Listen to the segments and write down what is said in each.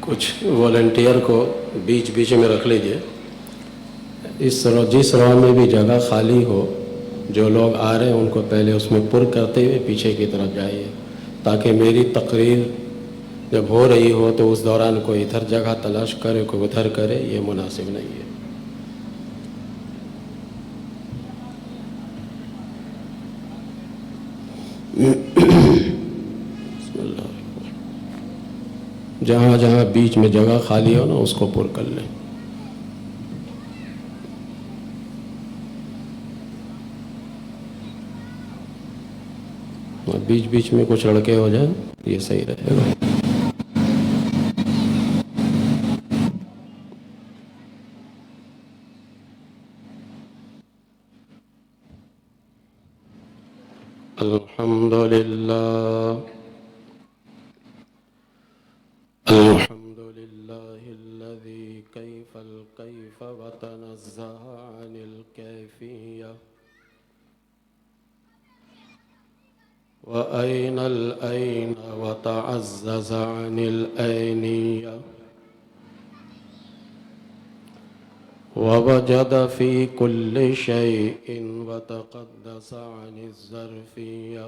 کچھ والنٹیئر کو بیچ بیچ میں رکھ لیجئے، اس جس رو میں بھی جگہ خالی ہو، جو لوگ آ رہے ہیں ان کو پہلے اس میں پر کرتے ہوئے پیچھے کی طرف جائیے، تاکہ میری تقریر جب ہو رہی ہو تو اس دوران کوئی ادھر جگہ تلاش کرے، کوئی ادھر کرے، یہ مناسب نہیں ہے۔ بسم اللہ، جہاں جہاں بیچ میں جگہ خالی ہو نا اس کو پر کر لیں۔ بیچ بیچ میں کچھ لڑکے ہو جائیں، یہ صحیح رہے گا۔ الحمدللہ الحمدللہ الذی کیف الکیف وتنزہ عن الکیفیہ وأين الأين وتعزز عن الأينية ووجد في كل شيء وتقدس عن الظرفية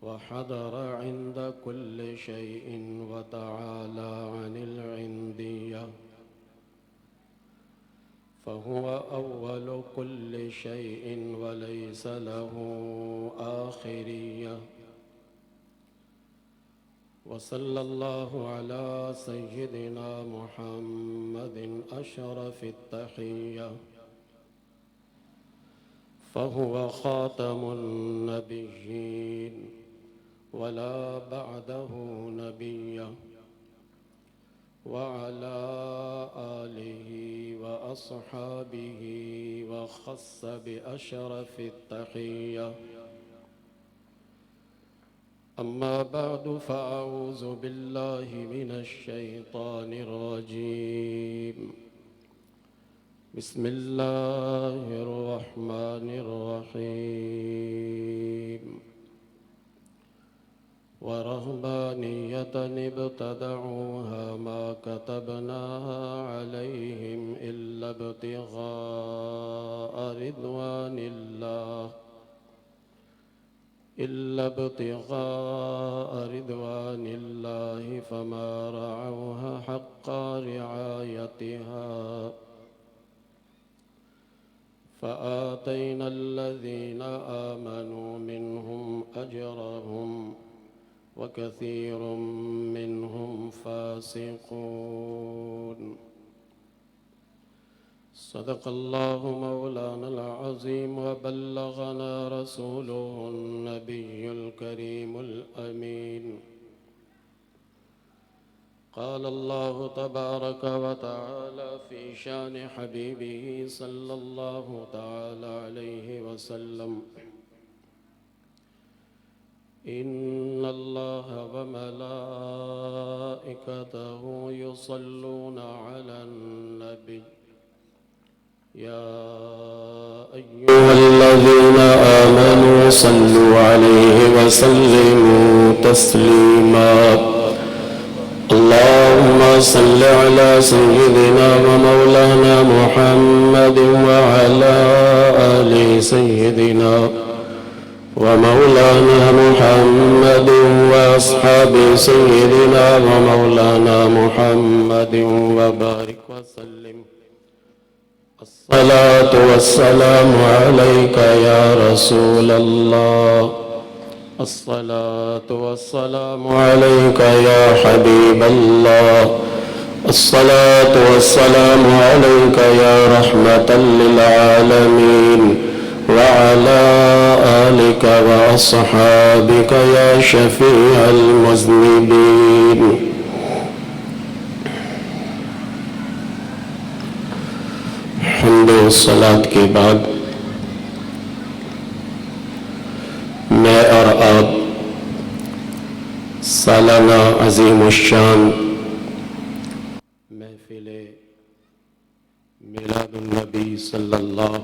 وحضر عند كل شيء وتعالى عن العندية فهو أول كل شيء وليس له آخرية وصلى الله على سيدنا محمد أشرف التحية فهو خاتم النبيين ولا بعده نبي وعلى آله وأصحابه وخص بأشرف التحية أما بعد فأعوذ بالله من الشيطان الرجيم بسم الله الرحمن الرحيم ورهبانية ابتدعوها ما كتبناها عليهم إلا ابتغاء رضوان الله فما رعوها حق رعايتها فآتينا الذين آمنوا منهم أجرهم وكثير منهم فاسقون صدق الله مولانا العظيم وبلغنا رسوله النبي الكريم الأمين قال الله تبارك وتعالى في شان حبيبه صلى الله تعالى عليه وسلم إن الله وملائكته يصلون على النبي يا أيها الذين آمنوا صلوا عليه وسلموا تسليما اللهم صل على سيدنا ومولانا محمد وعلى آل سيدنا ومولانا محمد وأصحاب سيدنا ومولانا محمد وبارك وسلم الصلاة والسلام عليك يا رسول الله الصلاة والسلام عليك يا حبيب الله الصلاة والسلام عليك يا رحمة للعالمين وعلى آلك وأصحابك يا شفيع المذنبين حمد و صلاة کے بعد میں اور آپ سالانہ عظیم الشان محفل میلاد النبی صلی اللہ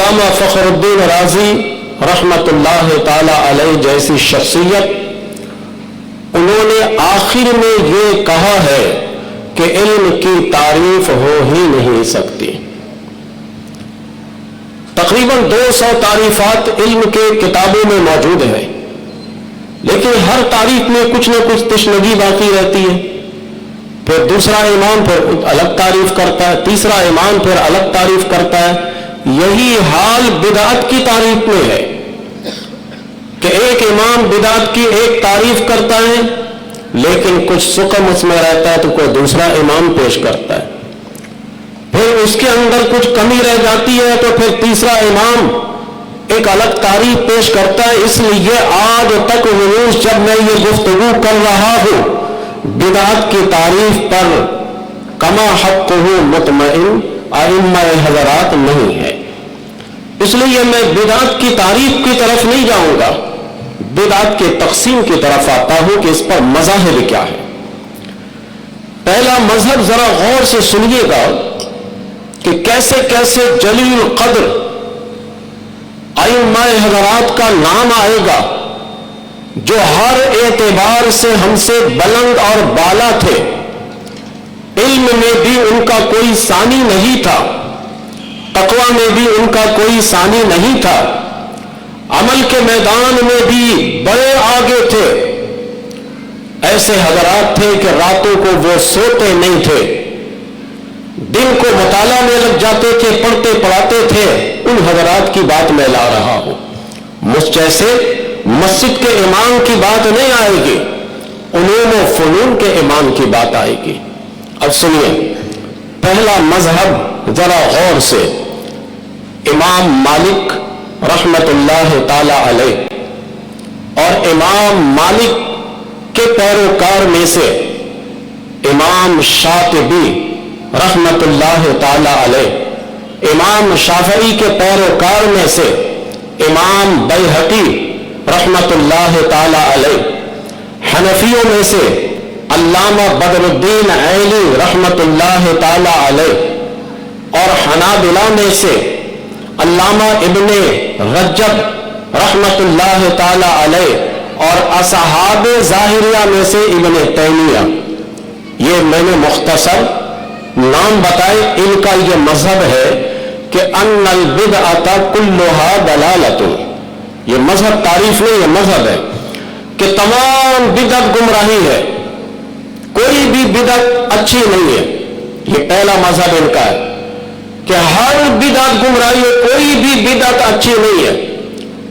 علامہ فخر الدین رازی رحمت اللہ تعالی علیہ جیسی شخصیت، انہوں نے آخر میں یہ کہا ہے کہ علم کی تعریف ہو ہی نہیں سکتی۔ تقریباً 200 تعریفات علم کے کتابوں میں موجود ہیں، لیکن ہر تعریف میں کچھ نہ کچھ تشنگی باقی رہتی ہے۔ پھر دوسرا امام پھر الگ تعریف کرتا ہے، تیسرا امام پھر الگ تعریف کرتا ہے۔ یہی حال بدعت کی تعریف میں ہے کہ ایک امام بدعت کی ایک تعریف کرتا ہے، لیکن کچھ سقم اس میں رہتا ہے تو کوئی دوسرا امام پیش کرتا ہے، پھر اس کے اندر کچھ کمی رہ جاتی ہے تو پھر تیسرا امام ایک الگ تعریف پیش کرتا ہے۔ اس لیے آج تک روز جب میں یہ گفتگو کر رہا ہوں بدعت کی تعریف پر کما حقہ مطمئن ائمہ حضرات نہیں ہے۔ اس لیے میں بدعت کی تعریف کی طرف نہیں جاؤں گا، بدعت کے تقسیم کی طرف آتا ہوں کہ اس پر مذاہب کیا ہے۔ پہلا مذہب ذرا غور سے سنیے گا کہ کیسے کیسے جلیل قدر ائمہ حضرات کا نام آئے گا جو ہر اعتبار سے ہم سے بلند اور بالا تھے۔ علم میں بھی ان کا کوئی ثانی نہیں تھا، تقوی میں بھی ان کا کوئی ثانی نہیں تھا، عمل کے میدان میں بھی بڑے آگے تھے۔ ایسے حضرات تھے کہ راتوں کو وہ سوتے نہیں تھے، دن کو مطالعہ میں لگ جاتے تھے، پڑھتے پڑھاتے تھے۔ ان حضرات کی بات میں لا رہا ہوں، مجھ جیسے مسجد کے امام کی بات نہیں آئے گی، علوم و فنون کے امام کی بات آئے گی۔ اب سنیے، پہلا مذہب ذرا غور سے، امام مالک رحمت اللہ تعالی علیہ اور امام مالک کے پیروکار میں سے امام شاطبی رحمت اللہ تعالی علیہ، امام شافعی کے پیروکار میں سے امام بیہقی رحمت اللہ تعالی علیہ، حنفیوں میں سے علامہ بدر الدین عیلی رحمت اللہ تعالی علیہ، اور حنابلہ میں سے علامہ ابن رجب رحمت اللہ تعالی علیہ، اور اصحاب ظاہریہ میں سے ابن تیمیہ۔ یہ میں نے مختصر نام بتائے، ان کا یہ مذہب ہے کہ ان البدعۃ کلھا ضلالۃ۔ یہ مذہب تعریف نہیں، یہ مذہب ہے کہ تمام بدعت گمراہی ہے، کوئی بھی بدعت اچھی نہیں ہے۔ یہ پہلا مذہب ان کا ہے کہ ہر بدعت گمراہی ہے، کوئی بھی بدعت اچھی نہیں ہے۔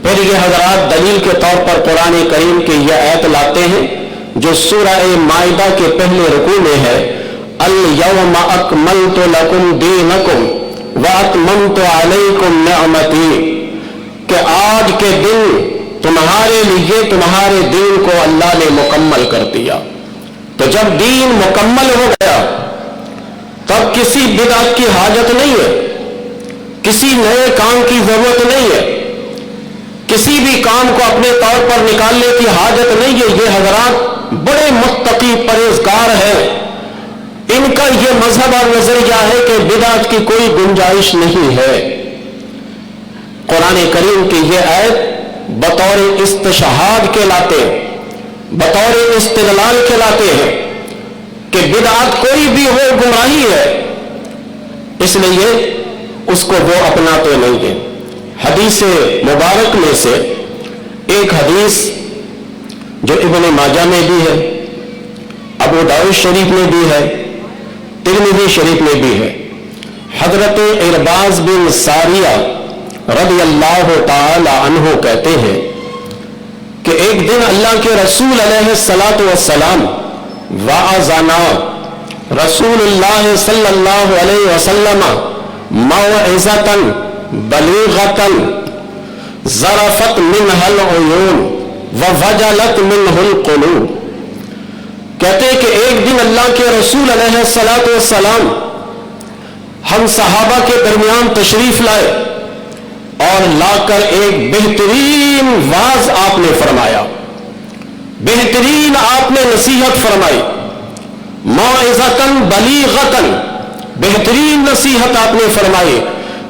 پھر یہ حضرات دلیل کے طور پر قرآن کریم کی یہ آیت لاتے ہیں جو سورہ مائدہ کے پہلے رکوع میں ہے، الیوم اکملت لکم دینکم واتممت علیکم نعمتی، کہ آج کے دن تمہارے لیے تمہارے دین کو اللہ نے مکمل کر دیا۔ تو جب دین مکمل ہو گیا تب کسی بدعت کی حاجت نہیں ہے، کسی نئے کام کی ضرورت نہیں ہے، کسی بھی کام کو اپنے طور پر نکالنے کی حاجت نہیں ہے۔ یہ حضرات بڑے متقی پرہیزگار ہیں، ان کا یہ مذہب اور نظریہ ہے کہ بدعت کی کوئی گنجائش نہیں ہے۔ قرآن کریم کی یہ آیت بطور استشہاد کے لاتے، بطور استدلال کے لاتے ہیں کہ بدعت کوئی بھی ہو گمراہی ہے، اس لیے اس کو وہ اپناتے نہیں ہیں۔ حدیث مبارک میں سے ایک حدیث جو ابن ماجہ میں بھی ہے، ابو داؤد شریف میں بھی ہے، ترمذی شریف میں بھی ہے، حضرت ارباز بن ساریہ رضی اللہ تعالی عنہ کہتے ہیں کہ ایک دن اللہ کے رسول علیہ الصلاۃ والسلام وعظنا رسول اللہ صلی اللہ علیہ وسلم موعظۃ بلیغۃ ظرفت منها العیون ووجلت منه القلوب۔ کہتے ہیں کہ ایک دن اللہ کے رسول علیہ الصلاۃ والسلام ہم صحابہ کے درمیان تشریف لائے اور لا کر ایک بہترین واعظ آپ نے فرمایا، بہترین آپ نے نصیحت فرمائی، موعظۃ بلیغۃ، بہترین نصیحت آپ نے فرمائی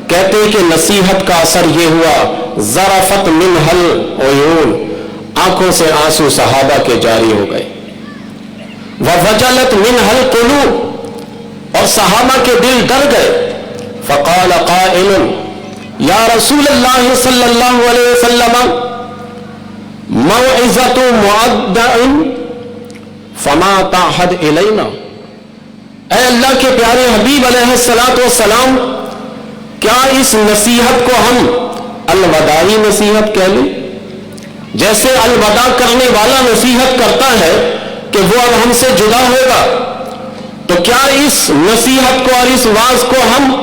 کہتے کہ نصیحت کا اثر یہ ہوا ذرفت منہل عیون، آنکھوں سے آنسو صحابہ کے جاری ہو گئے، ووجلت منہل قلوب، اور صحابہ کے دل ڈر گئے، فقال قائل یا رسول اللہ صلی اللہ علیہ وسلم موعظۃ مودع فما تعہد الینا، اے اللہ کے پیارے حبیب علیہ الصلوۃ والسلام، کیا اس نصیحت کو ہم الوداعی نصیحت کہہ لیں؟ جیسے الوداع کرنے والا نصیحت کرتا ہے کہ وہ اب ہم سے جدا ہوگا، تو کیا اس نصیحت کو اور اس واعظ کو ہم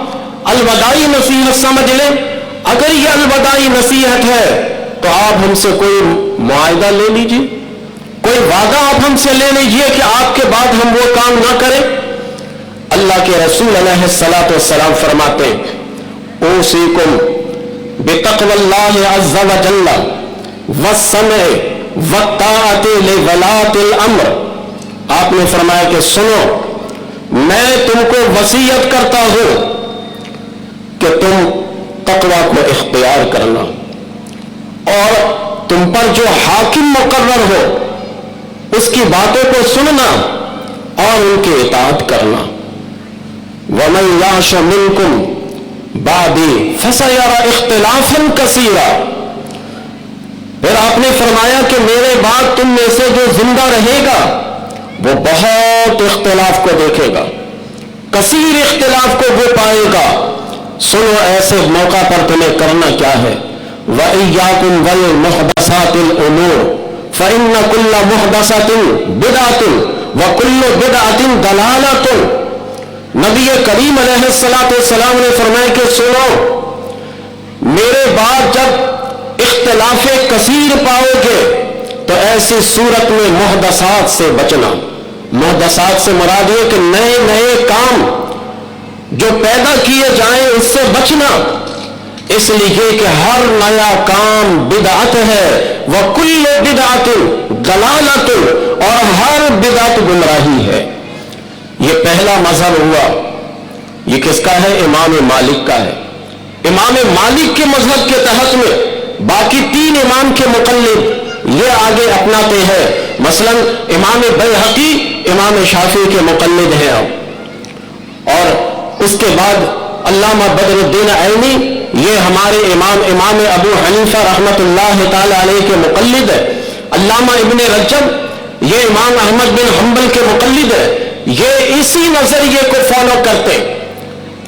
الوداعی نصیحت سمجھ لیں؟ اگر یہ الوداعی نصیحت ہے تو آپ ہم سے کوئی معاہدہ لے لیجئے، کوئی وعدہ آپ ہم سے لے لیجئے کہ آپ کے بعد ہم وہ کام نہ کریں۔ اللہ کے رسول علیہ الصلوۃ والسلام فرماتے ہیں اوصیکم بتقوی اللہ عز وجل والسمع والطاعۃ لولاۃ الامر، آپ نے فرمایا کہ سنو، میں تم کو وصیت کرتا ہوں کہ تم تقوی کو اختیار کرنا اور تم پر جو حاکم مقرر ہو اس کی باتوں کو سننا اور ان کی اطاعت کرنا۔ وَمَنْ يَعْشَ مِنْكُمْ بَعْدِي فَسَيَرَى اخْتِلَافًا كَثِيرًا، پھر آپ نے فرمایا کہ میرے بعد تم میں سے جو زندہ رہے گا وہ بہت اختلاف کو دیکھے گا، کثیر اختلاف کو وہ پائے گا۔ سنو ایسے موقع پر تمہیں کرنا کیا ہے، وَإِيَّاكُمْ وَالْمُحْدَثَاتِ الْأُمُورِ فَإِنَّ كُلَّ مُحْدَثَةٍ بِدْعَةٌ وَكُلُّ بِدْعَةٍ ضَلَالَةٌ۔ نبی کریم علیہ الصلوۃ والسلام نے فرمایا کہ سنو، میرے بعد جب اختلاف کثیر پاؤ گے تو ایسی صورت میں محدثات سے بچنا۔ محدثات سے مراد یہ کہ نئے نئے کام جو پیدا کیے جائیں اس سے بچنا، اس لیے کہ ہر نیا کام بدعت ہے، وَكُلُّ بِدْعَةٍ ضَلَالَةٌ، اور ہر بدعت گمراہی ہے۔ یہ پہلا مذہب ہوا، یہ کس کا ہے؟ امام مالک کا ہے۔ امام مالک کے مذہب کے تحت میں باقی تین امام کے مقلد یہ آگے اپناتے ہیں، مثلا امام بیہقی امام شافعی کے مقلد ہیں، اور اس کے بعد علامہ بدر الدین عینی یہ ہمارے امام ابو حنیفہ رحمۃ اللہ تعالی علیہ کے مقلد ہے۔ علامہ ابن رجب یہ امام احمد بن حنبل کے مقلد ہے، یہ اسی نظریے کو فالو کرتے۔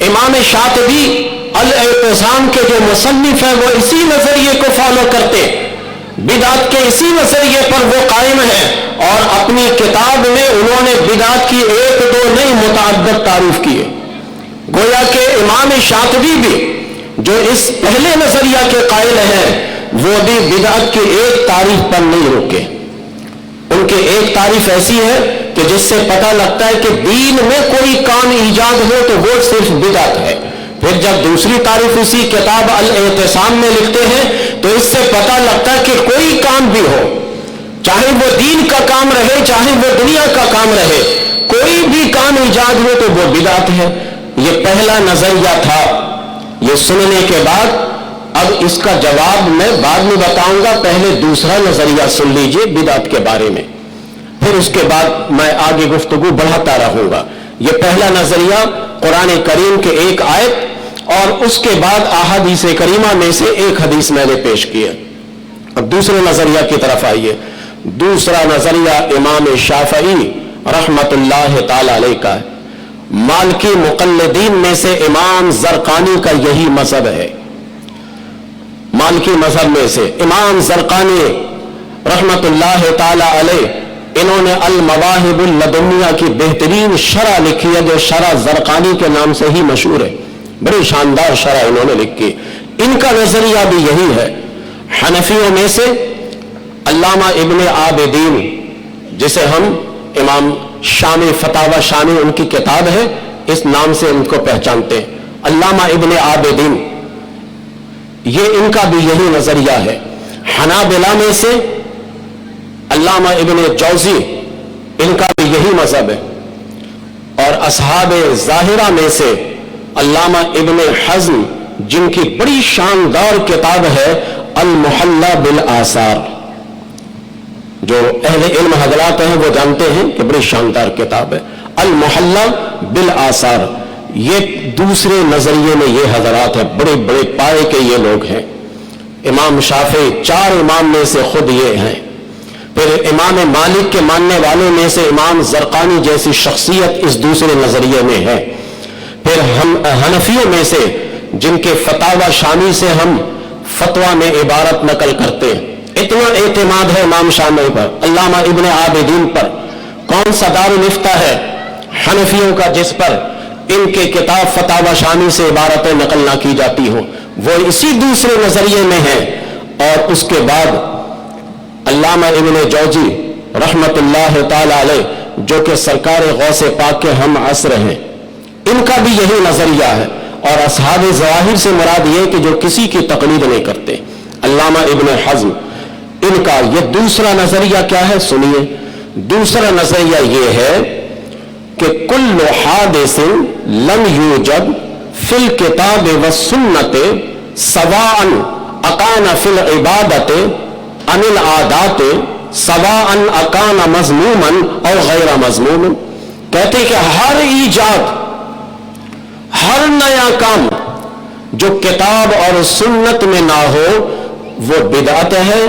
امام شاطبی الاعتصام کے جو مصنف ہیں وہ اسی نظریے کو فالو کرتے، بدعت کے اسی نظریے پر وہ قائم ہیں، اور اپنی کتاب میں انہوں نے بدعت کی ایک دو نہیں متعدد تعریف کیے۔ گویا کہ امام شاطبی بھی جو اس پہلے نظریہ کے قائل ہیں وہ بھی بدعت کی ایک تعریف پر نہیں رکے۔ ان کی ایک تعریف ایسی ہے کہ جس سے پتہ لگتا ہے کہ دین میں کوئی کام ایجاد ہو تو وہ صرف بدعت ہے۔ پھر جب دوسری تعریف اسی کتاب الاعتصام میں لکھتے ہیں تو اس سے پتہ لگتا ہے کہ کوئی کام بھی ہو، چاہے وہ دین کا کام رہے چاہے وہ دنیا کا کام رہے، کوئی بھی کام ایجاد ہو تو وہ بدعت ہے۔ یہ پہلا نظریہ تھا۔ یہ سننے کے بعد اب اس کا جواب میں بعد میں بتاؤں گا، پہلے دوسرا نظریہ سن لیجئے بدعت کے بارے میں، پھر اس کے بعد میں آگے گفتگو بڑھاتا رہوں گا۔ یہ پہلا نظریہ قرآن کریم کے ایک آیت اور اس کے بعد احادیث کریمہ میں سے ایک حدیث میں نے پیش کیا۔ اب دوسرے نظریہ کی طرف آئیے۔ دوسرا نظریہ امام شافعی رحمت اللہ تعالی علیہ کا ہے۔ مالکی مقلدین میں سے امام زرقانی کا یہی مذہب ہے۔ مالکی مذہب میں سے امام زرقانی رحمت اللہ تعالی علیہ، انہوں نے المواہب اللدنیہ کی بہترین شرح لکھی ہے جو شرح زرقانی کے نام سے ہی مشہور ہے، بڑی شاندار شرح انہوں نے لکھی۔ ان کا نظریہ بھی یہی ہے۔ حنفیوں میں سے علامہ ابن عابدین، جسے ہم امام شامی فتاوی شامی ان کی کتاب ہے اس نام سے ان کو پہچانتے ہیں، علامہ ابن عابدین، یہ ان کا بھی یہی نظریہ ہے۔ حنابلہ میں سے علامہ ابن جوزی، ان کا بھی یہی مذہب ہے، اور اصحاب ظاہرہ میں سے علامہ ابن حزم جن کی بڑی شاندار کتاب ہے المحلہ بالآثار. جو اہل علم حضرات ہیں وہ جانتے ہیں کہ بڑی شاندار کتاب ہے المحلہ بالآثار. یہ دوسرے نظریے میں یہ حضرات ہیں، بڑے بڑے پائے کے یہ لوگ ہیں. امام شافعی 4 امام میں سے خود یہ ہیں. پھر امام مالک کے ماننے والوں میں سے امام زرقانی جیسی شخصیت اس دوسرے نظریے میں ہے. پھر ہم حنفیوں میں سے جن کے فتاوی شامی سے ہم فتویٰ میں عبارت نقل کرتے ہیں. اتنا اعتماد ہے امام شافعی پر، علامہ ابن عابدین پر. کون سا دارالفتہ ہے حنفیوں کا جس پر ان کے کتاب فتاوی شامی سے عبارتیں نقل نہ کی جاتی ہوں؟ وہ اسی دوسرے نظریے میں ہیں. اور اس کے بعد علامہ ابن جوزی رحمت اللہ تعالی علیہ جو کہ سرکار غوث پاک کے ہم عصر ہیں، ان کا بھی یہی نظریہ ہے. اور اصحاب ظواہر سے مراد یہ کہ جو کسی کی تقلید نہیں کرتے. علامہ ابن حزم ان کا یہ دوسرا نظریہ کیا ہے سنیے. دوسرا نظریہ یہ ہے کہ کل حادث لم یوجد فی الکتاب والسنت سواء اکان فی العبادت عن العادات سواء اکان مذموما او غیر مذموم. کہتے کہ ہر ایجاد، ہر نیا کام جو کتاب اور سنت میں نہ ہو وہ بدعت ہے،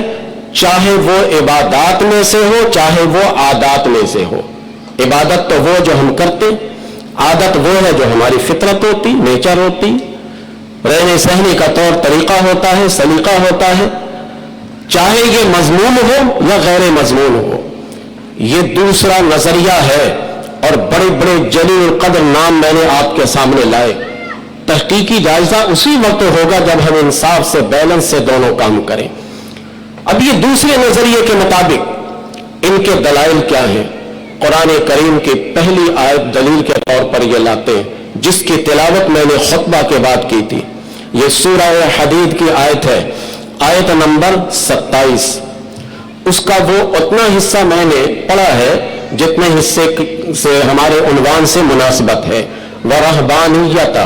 چاہے وہ عبادات میں سے ہو چاہے وہ عادات میں سے ہو. عبادت تو وہ جو ہم کرتے، عادت وہ ہے جو ہماری فطرت ہوتی، نیچر ہوتی، رہنے سہنے کا طور طریقہ ہوتا ہے، سلیقہ ہوتا ہے، چاہے یہ مضمون ہو یا غیر مضمون ہو. یہ دوسرا نظریہ ہے اور بڑے بڑے جلیل القدر نام میں نے آپ کے سامنے لائے. تحقیقی جائزہ اسی وقت ہوگا جب ہم انصاف سے بیلنس سے دونوں کام کریں. اب یہ دوسرے نظریے کے مطابق ان کے دلائل کیا ہیں؟ قرآن کریم کی پہلی آیت دلیل کے طور پر یہ لاتے ہیں جس کی تلاوت میں نے خطبہ کے بعد کی تھی. یہ سورہ حدید کی آیت ہے، آیت نمبر 27. اس کا وہ اتنا حصہ میں نے پڑھا ہے جتنے حصے سے ہمارے عنوان سے مناسبت ہے. وَرَهْبَانِيَّةً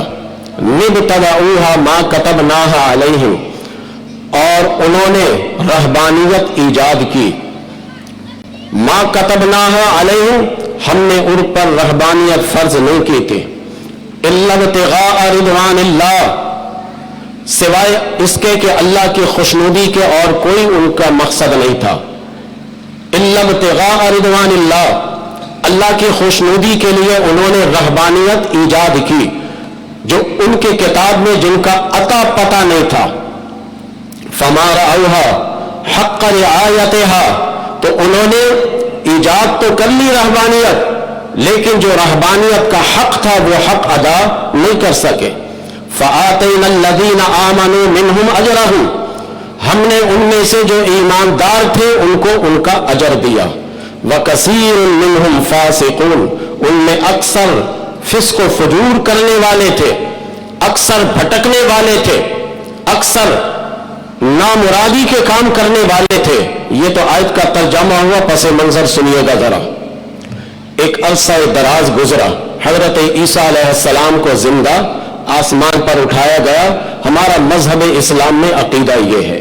نِبْتَدَعُوهَا مَا كَتَبْنَاهَا عَلَيْهِمْ، اور انہوں نے رہبانیت ایجاد کی. ما كتبناها علیہم، ہم نے ان پر رہبانیت فرض نہیں کی تھی. الا ابتغاء رضوان اللہ، سوائے اس کے کہ اللہ کی خوشنودی کے اور کوئی ان کا مقصد نہیں تھا. الا ابتغاء رضوان اللہ، اللہ کی خوشنودی کے لیے انہوں نے رہبانیت ایجاد کی جو ان کے کتاب میں جن کا عطا پتہ نہیں تھا. فما رعوها حق رعایتها، تو انہوں نے ایجاد تو کر لی رہبانیت، لیکن جو رہبانیت کا حق تھا وہ حق ادا نہیں کر سکے. فآتینا الذین آمنوا منہم اجرہم، ہم نے ان میں سے جو ایماندار تھے ان کو ان کا اجر دیا. وکثیر منہم فاسقون، ان میں اکثر فسق و فجور کرنے والے تھے، اکثر بھٹکنے والے تھے، اکثر نامرادی کے کام کرنے والے تھے. یہ تو آیت کا ترجمہ ہوا، پس منظر سنیے گا ذرا. ایک عرصہ دراز گزرا، حضرت عیسیٰ علیہ السلام کو زندہ آسمان پر اٹھایا گیا. ہمارا مذہب اسلام میں عقیدہ یہ ہے،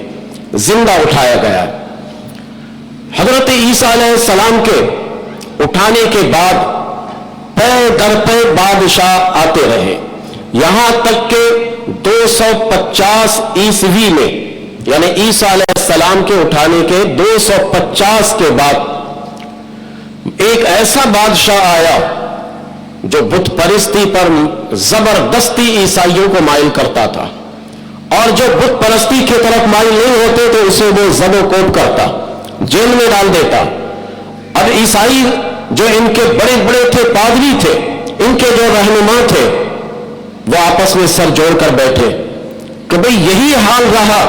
زندہ اٹھایا گیا. حضرت عیسیٰ علیہ السلام کے اٹھانے کے بعد پے در پے بادشاہ آتے رہے، یہاں تک کہ 250 عیسوی میں، یعنی عیسیٰ علیہ السلام کے اٹھانے کے 250 کے بعد ایک ایسا بادشاہ آیا جو بت پرستی پر زبردستی عیسائیوں کو مائل کرتا تھا، اور جو بت پرستی کی طرف مائل نہیں ہوتے تو اسے وہ ذب و کوب کرتا، جیل میں ڈال دیتا. اب عیسائی جو ان کے بڑے بڑے تھے، پادری تھے، ان کے جو رہنما تھے، وہ آپس میں سر جوڑ کر بیٹھے کہ بھئی یہی حال رہا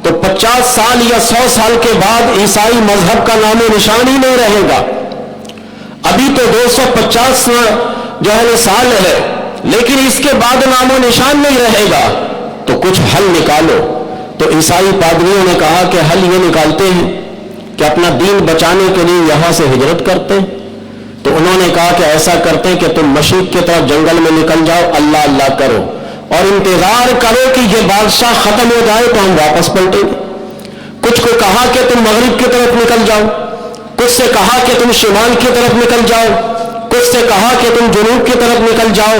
تو 50 سال یا 100 سال کے بعد عیسائی مذہب کا نام و نشان ہی نہیں رہے گا. ابھی تو 250 جو ہے سال ہے، لیکن اس کے بعد نام و نشان نہیں رہے گا، تو کچھ حل نکالو. تو عیسائی پادریوں نے کہا کہ حل یہ نکالتے ہیں کہ اپنا دین بچانے کے لیے یہاں سے ہجرت کرتے. تو انہوں نے کہا کہ ایسا کرتے کہ تم مشرق کی طرف جنگل میں نکل جاؤ، اللہ اللہ کرو، اور انتظار کرو کہ یہ بادشاہ ختم ہو جائے تو ہم واپس پلٹیں گے. کچھ کو کہا کہ تم مغرب کی طرف نکل جاؤ، کچھ سے کہا کہ تم شمال کی طرف نکل جاؤ، کچھ سے کہا کہ تم جنوب کی طرف نکل جاؤ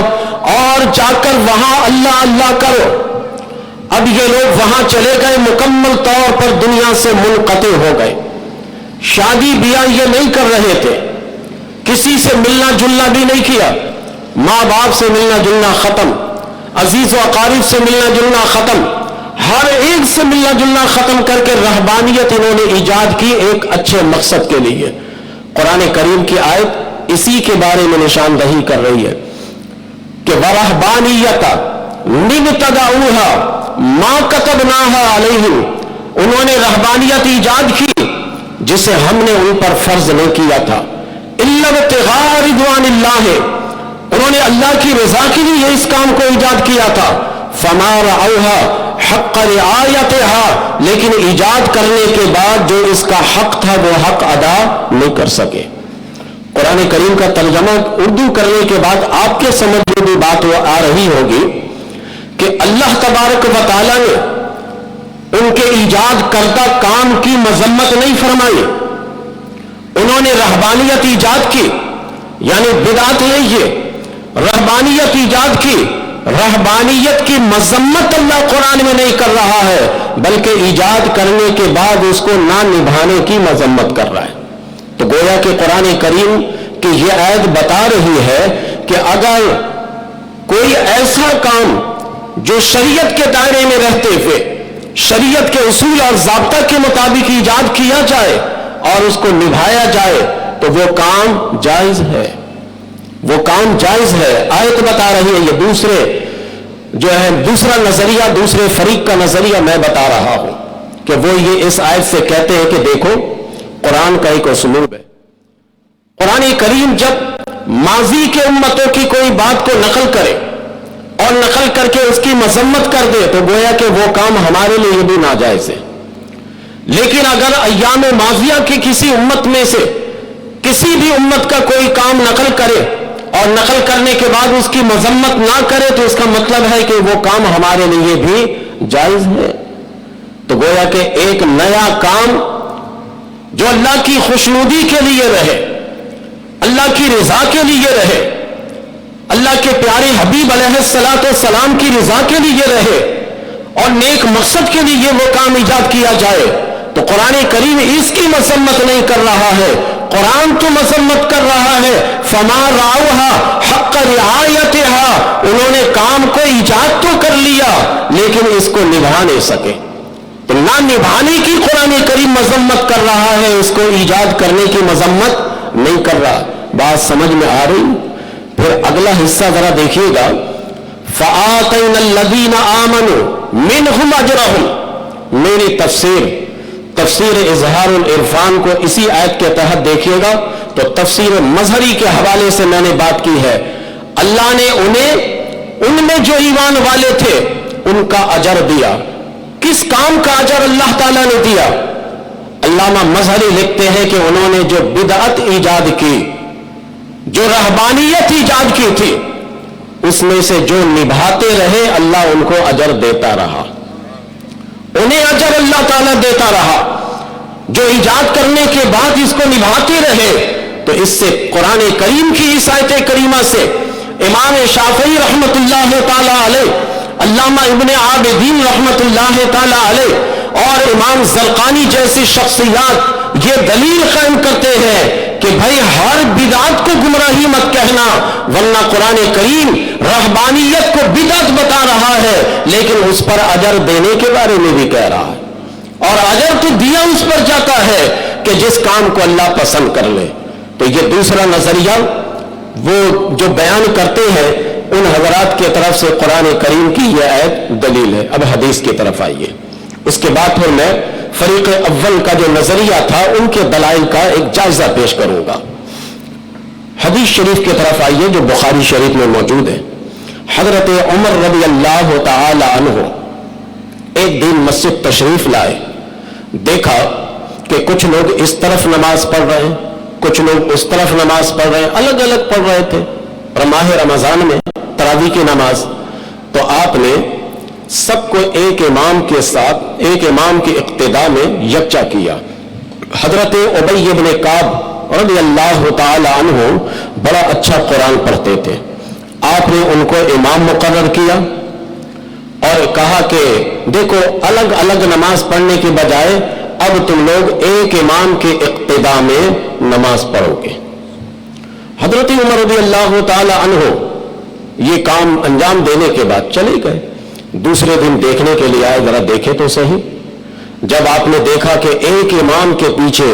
اور جا کر وہاں اللہ اللہ کرو. اب یہ لوگ وہاں چلے گئے، مکمل طور پر دنیا سے منقطع ہو گئے. شادی بیاہ یہ نہیں کر رہے تھے، کسی سے ملنا جلنا بھی نہیں کیا، ماں باپ سے ملنا جلنا ختم، عزیز و اقارب سے ملنا جلنا ختم، ہر ایک سے ملنا جلنا ختم کر کے رہبانیت انہوں نے ایجاد کی ایک اچھے مقصد کے لیے. قرآن کریم کی آیت اسی کے بارے میں نشاندہی کر رہی ہے کہ وَرَهْبَانِيَّةً ابْتَدَعُوهَا مَا كَتَبْنَاهَا عَلَيْهِمْ، انہوں نے رہبانیت ایجاد کی جسے ہم نے ان پر فرض نہیں کیا تھا. إِلَّا ابْتِغَاءَ رِضْوَانِ اللَّهِ، انہوں نے اللہ کی رضا کے لیے اس کام کو ایجاد کیا تھا. فَمَا رَعَوْهَا حَقَّ رِعَایَتِهَا، لیکن ایجاد کرنے کے بعد جو اس کا حق تھا وہ حق ادا نہیں کر سکے. قرآن کریم کا ترجمہ اردو کرنے کے بعد آپ کے سمجھ میں بھی بات آ رہی ہوگی کہ اللہ تبارک و تعالیٰ نے ان کے ایجاد کردہ کام کی مذمت نہیں فرمائی. انہوں نے رہبانیت ایجاد کی، یعنی بدعت نہیں ہے، رہبانیت ایجاد کی. رہبانیت کی مذمت اللہ قرآن میں نہیں کر رہا ہے، بلکہ ایجاد کرنے کے بعد اس کو نہ نبھانے کی مذمت کر رہا ہے. تو گویا کہ قرآن کریم کی یہ آیت بتا رہی ہے کہ اگر کوئی ایسا کام جو شریعت کے دائرے میں رہتے ہوئے شریعت کے اصول اور ضابطہ کے مطابق ایجاد کیا جائے اور اس کو نبھایا جائے تو وہ کام جائز ہے، وہ کام جائز ہے. آیت بتا رہی ہے. یہ دوسرا نظریہ، دوسرے فریق کا نظریہ میں بتا رہا ہوں کہ وہ یہ اس آیت سے کہتے ہیں کہ دیکھو قرآن کا ایک اسلوب ہے. قرآن کریم جب ماضی کے امتوں کی کوئی بات کو نقل کرے اور نقل کر کے اس کی مذمت کر دے تو گویا کہ وہ کام ہمارے لیے بھی ناجائز ہے. لیکن اگر ایام ماضیہ کی کسی امت میں سے کسی بھی امت کا کوئی کام نقل کرے اور نقل کرنے کے بعد اس کی مذمت نہ کرے تو اس کا مطلب ہے کہ وہ کام ہمارے لیے بھی جائز ہے. تو گویا کہ ایک نیا کام جو اللہ کی خوشنودی کے لیے رہے، اللہ کی رضا کے لیے رہے، اللہ کے پیارے حبیب علیہ الصلاۃ والسلام کی رضا کے لیے رہے اور نیک مقصد کے لیے وہ کام ایجاد کیا جائے تو قرآن کریم اس کی مذمت نہیں کر رہا ہے. قرآن تو مذمت کر رہا ہے. فما رعوها حق رعایتها، انہوں نے کام کو ایجاد تو کر لیا لیکن اس کو نبھا نہیں سکے. تو نہ نبھانے کی قرآن کریم مذمت کر رہا ہے، اس کو ایجاد کرنے کی مذمت نہیں کر رہا. بات سمجھ میں آ رہی؟ پھر اگلا حصہ ذرا دیکھیے گا. فآتینا الذین آمنوا منہم اجرہم، میری تفسیر اظہار العرفان کو اسی آیت کے تحت دیکھیے گا تو تفسیر مظہری کے حوالے سے میں نے بات کی ہے. اللہ نے ان میں جو ایمان والے تھے ان کا اجر دیا. کس کام کا اجر اللہ تعالیٰ نے دیا؟ علامہ مظہری لکھتے ہیں کہ انہوں نے جو بدعت ایجاد کی، جو رہبانیت ایجاد کی تھی، اس میں سے جو نبھاتے رہے اللہ ان کو اجر دیتا رہا، انہیں اجر اللہ تعالیٰ دیتا رہا. جو ایجاد کرنے کے بعد اس کو نبھاتے رہے تو اس سے قرآن کریم کی اس آیت کریمہ سے امام شافعی رحمت اللہ تعالیٰ علیہ، علامہ ابن عابدین رحمت اللہ تعالیٰ علیہ اور امام زرقانی جیسی شخصیات یہ دلیل قائم کرتے ہیں کہ بھائی ہر بدعت کو گمراہی مت کہنا، ورنہ قرآن کریم رہبانیت کو بدعت بتا رہا ہے لیکن اس پر اجر دینے کے بارے میں بھی کہہ رہا ہے، اور اجر تو دیا اس پر جاتا ہے کہ جس کام کو اللہ پسند کر لے. تو یہ دوسرا نظریہ وہ جو بیان کرتے ہیں ان حضرات کی طرف سے قرآن کریم کی یہ آیت دلیل ہے. اب حدیث کی طرف آئیے. اس کے بعد پھر میں فریق اول کا جو نظریہ تھا ان کے دلائل کا ایک جائزہ پیش کروں گا. حدیث شریف کی طرف آئیے جو بخاری شریف میں موجود ہے. حضرت عمر رضی اللہ تعالی عنہ ایک دن مسجد تشریف لائے. دیکھا کہ کچھ لوگ اس طرف نماز پڑھ رہے ہیں، کچھ لوگ اس طرف نماز پڑھ رہے ہیں، الگ الگ پڑھ رہے تھے. اور ماہ رمضان میں تراویح کی نماز تو آپ نے سب کو ایک امام کے ساتھ ایک امام کی اقتداء میں یکجا کیا. حضرت ابی بن کعب رضی اللہ تعالی عنہ بڑا اچھا قرآن پڑھتے تھے. آپ نے ان کو امام مقرر کیا اور کہا کہ دیکھو الگ الگ نماز پڑھنے کے بجائے اب تم لوگ ایک امام کے اقتداء میں نماز پڑھو گے. حضرت عمر رضی اللہ تعالی عنہ یہ کام انجام دینے کے بعد چلے گئے. دوسرے دن دیکھنے کے لیے آئے, ذرا دیکھے تو صحیح. جب آپ نے دیکھا کہ ایک امام کے پیچھے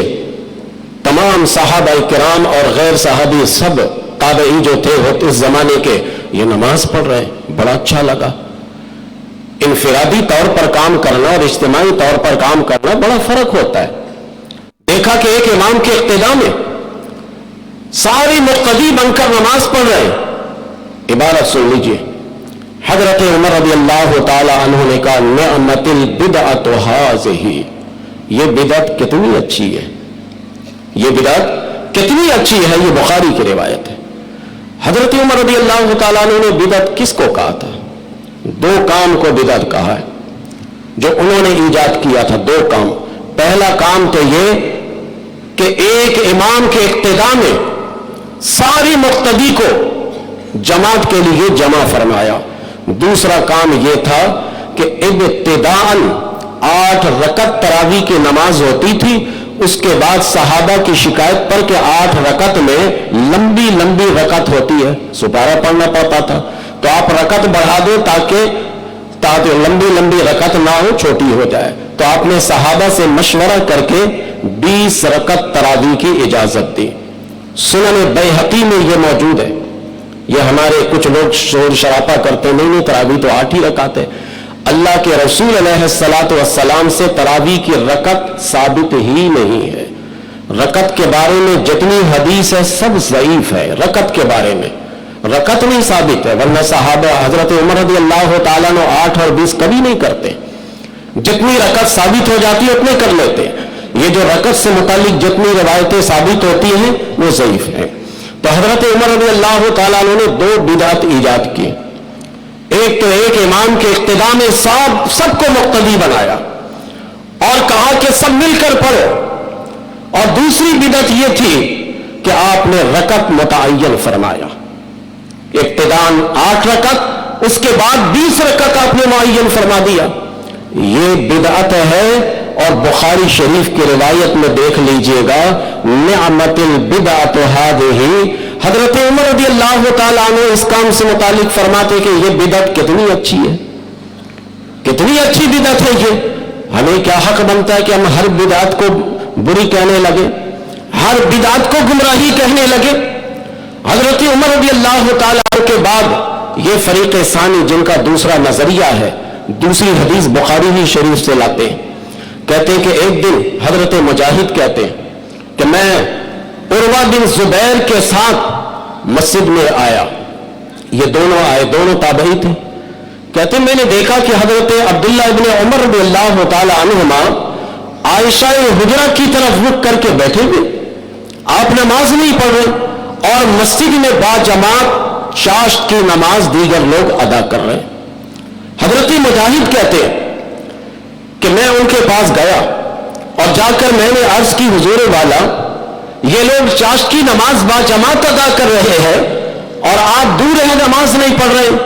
تمام صحابہ کرام اور غیر صحابی سب تابعی جو تھے اس زمانے کے یہ نماز پڑھ رہے ہیں, بڑا اچھا لگا. انفرادی طور پر کام کرنا اور اجتماعی طور پر کام کرنا بڑا فرق ہوتا ہے. دیکھا کہ ایک امام کے اقتداء میں سارے مقتدی بن کر نماز پڑھ رہے ہیں. عبارت سن لیجیے. حضرت عمر رضی اللہ تعالی عنہ نے کہا نعمت البدعۃ ھذہ, یہ بدعت کتنی اچھی ہے, یہ بدعت کتنی اچھی ہے. یہ بخاری کی روایت ہے. حضرت عمر رضی اللہ تعالی عنہ نے بدعت کس کو کہا تھا؟ دو کام کو بدعت کہا ہے جو انہوں نے ایجاد کیا تھا. دو کام. پہلا کام تو یہ کہ ایک امام کے اقتداء میں ساری مقتدی کو جماعت کے لیے جمع فرمایا. دوسرا کام یہ تھا کہ ابتداءً 8 رکعت تراویح کی نماز ہوتی تھی. اس کے بعد صحابہ کی شکایت پر کہ 8 رکعت میں لمبی لمبی رکعت ہوتی ہے, سپارہ پڑھنا پڑتا تھا, تو آپ رکعت بڑھا دیں تاکہ لمبی لمبی رکعت نہ ہو, چھوٹی ہو جائے. تو آپ نے صحابہ سے مشورہ کر کے 20 رکعت تراویح کی اجازت دی. سنن بیہقی میں یہ موجود ہے. یہ ہمارے کچھ لوگ شور شراپا کرتے نہیں تراویح تو 8 ہی رکعت ہے. اللہ کے رسول علیہ الصلاۃ والسلام سے تراویح کی رکعت ثابت ہی نہیں ہے. رکعت کے بارے میں جتنی حدیث ہے سب ضعیف ہے. رکعت کے بارے میں رکعت نہیں ثابت ہے, ورنہ صحابہ حضرت عمر رضی اللہ تعالیٰ نے 8 اور 20 کبھی نہیں کرتے. جتنی رکعت ثابت ہو جاتی ہے اتنے کر لیتے. یہ جو رکعت سے متعلق جتنی روایتیں ثابت ہوتی ہیں وہ ضعیف ہیں. تو حضرت عمر رضی اللہ تعالیٰ عنہ نے 2 بدعت ایجاد کی. ایک تو ایک امام کے اقتداء میں سب کو مقتدی بنایا اور کہا کہ سب مل کر پڑھو. اور دوسری بدعت یہ تھی کہ آپ نے رکعت متعین فرمایا. ابتداء 8 رکعت, اس کے بعد 20 رکعت آپ نے معین فرما دیا. یہ بدعت ہے. اور بخاری شریف کی روایت میں دیکھ لیجئے گا نعمت البدعۃ ھذہ. حضرت عمر رضی اللہ تعالیٰ عنہ اس کام سے متعلق فرماتے کہ یہ بدعت کتنی اچھی ہے, کتنی اچھی بدعت ہے یہ. ہمیں کیا حق بنتا ہے کہ ہم ہر بدعت کو بری کہنے لگے, ہر بدعت کو گمراہی کہنے لگے. حضرت عمر رضی اللہ تعالیٰ عنہ کے بعد یہ فریق ثانی جن کا دوسرا نظریہ ہے, دوسری حدیث بخاری ہی شریف سے لاتے ہیں. کہتے ہیں کہ ایک دن حضرت مجاہد کہتے ہیں کہ میں عروہ بن زبیر کے ساتھ مسجد میں آیا. یہ دونوں آئے, دونوں تابعی تھے. کہتے ہیں میں نے دیکھا کہ حضرت عبداللہ ابن عمر رضی اللہ تعالی عنہما عائشہ حجرہ کی طرف رخ کر کے بیٹھے ہوئے, آپ نماز نہیں پڑھ رہے اور مسجد میں باجماعت چاشت کی نماز دیگر لوگ ادا کر رہے ہیں. حضرت مجاہد کہتے ہیں کہ میں ان کے پاس گیا اور جا کر میں نے عرض کی حضور والا یہ لوگ چاشت کی نماز باجماعت ادا کر رہے ہیں اور آپ دور ہیں نماز نہیں پڑھ رہے.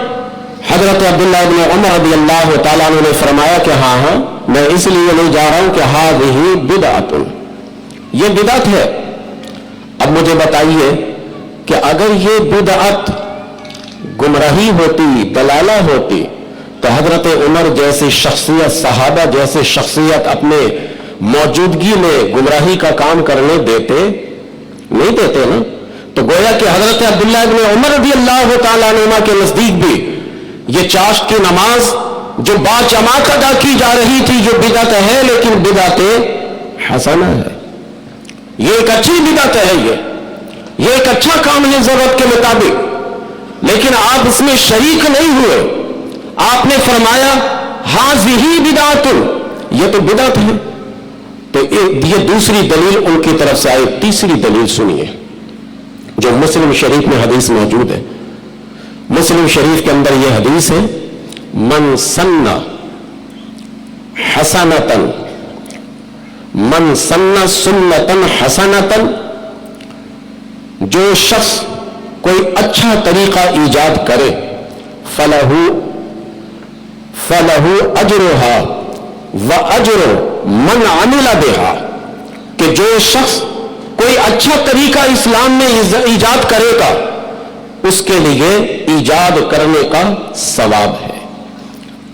حضرت عبداللہ ابن عمر رضی اللہ تعالیٰ عنہ نے فرمایا کہ ہاں میں اس لیے نہیں جا رہا ہوں کہ ھذہ بدعۃ, یہ بدعت ہے. اب مجھے بتائیے کہ اگر یہ بدعت گمراہی ہوتی, دلالہ ہوتی, تو حضرت عمر جیسی شخصیت, صحابہ جیسے شخصیت اپنے موجودگی میں گمراہی کا کام کرنے دیتے نہیں دیتے نا. تو گویا کہ حضرت عبداللہ ابن عمر رضی اللہ تعالیٰ عنہ کے نزدیک بھی یہ چاشت کی نماز جو باجماعت ادا کی جا رہی تھی یہ بدعت ہے, لیکن بدعت حسنہ ہے. یہ ایک اچھی بدعت ہے, یہ ایک اچھا کام ہے ضرورت کے مطابق, لیکن آپ اس میں شریک نہیں ہوئے. آپ نے فرمایا ھذہ بدعۃ, یہ تو بدعت ہے. تو یہ دوسری دلیل ان کی طرف سے آئی. تیسری دلیل سنیے جو مسلم شریف میں حدیث موجود ہے. مسلم شریف کے اندر یہ حدیث ہے من سن حسنتن، من سن سنتن حسنتن، جو شخص کوئی اچھا طریقہ ایجاد کرے، فلہ اجرہا واجر من عمل بہا، کہ جو شخص کوئی اچھا طریقہ اسلام میں ایجاد کرے گا اس کے لیے ایجاد کرنے کا ثواب ہے،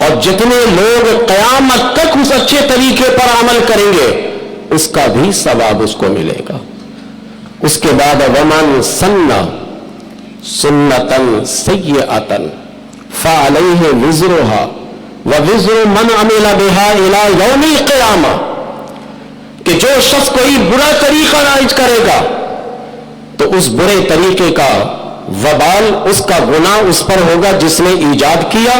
اور جتنے لوگ قیامت تک اس اچھے طریقے پر عمل کریں گے اس کا بھی ثواب اس کو ملے گا۔ اس کے بعد ومن سن سنتن سیئۃ فعلیہ وزرہا ووزر من عمل بہا الی یوم القیامہ، کہ جو شخص کوئی برا طریقہ رائج کرے گا تو اس برے طریقے کا وبال، اس کا گناہ اس پر ہوگا جس نے ایجاد کیا،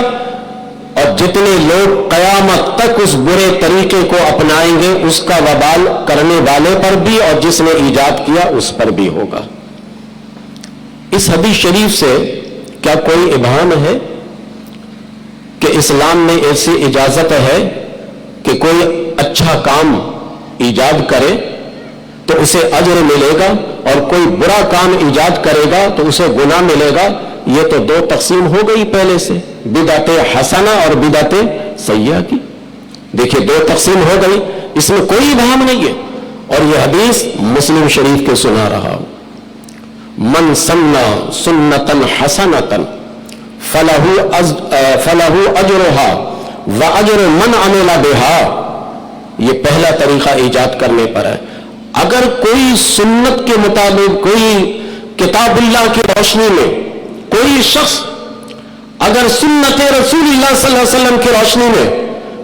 اور جتنے لوگ قیامت تک اس برے طریقے کو اپنائیں گے اس کا وبال کرنے والے پر بھی اور جس نے ایجاد کیا اس پر بھی ہوگا۔ اس حدیث شریف سے کیا کوئی ابہام ہے کہ اسلام میں ایسی اجازت ہے کہ کوئی اچھا کام ایجاد کرے تو اسے اجر ملے گا اور کوئی برا کام ایجاد کرے گا تو اسے گناہ ملے گا؟ یہ تو دو تقسیم ہو گئی پہلے سے، بدعت حسنہ اور بدعت سیئہ کی۔ دیکھیے دو تقسیم ہو گئی، اس میں کوئی ابہام نہیں ہے، اور یہ حدیث مسلم شریف کے سنا رہا ہوں۔ من سن سنتن حسنتن فلہ اجرہا واجر من عمل بہا، یہ پہلا طریقہ ایجاد کرنے پر ہے۔ اگر کوئی سنت کے مطابق، کوئی کتاب اللہ کی روشنی میں کوئی شخص اگر سنت رسول اللہ صلی اللہ علیہ وسلم کی روشنی میں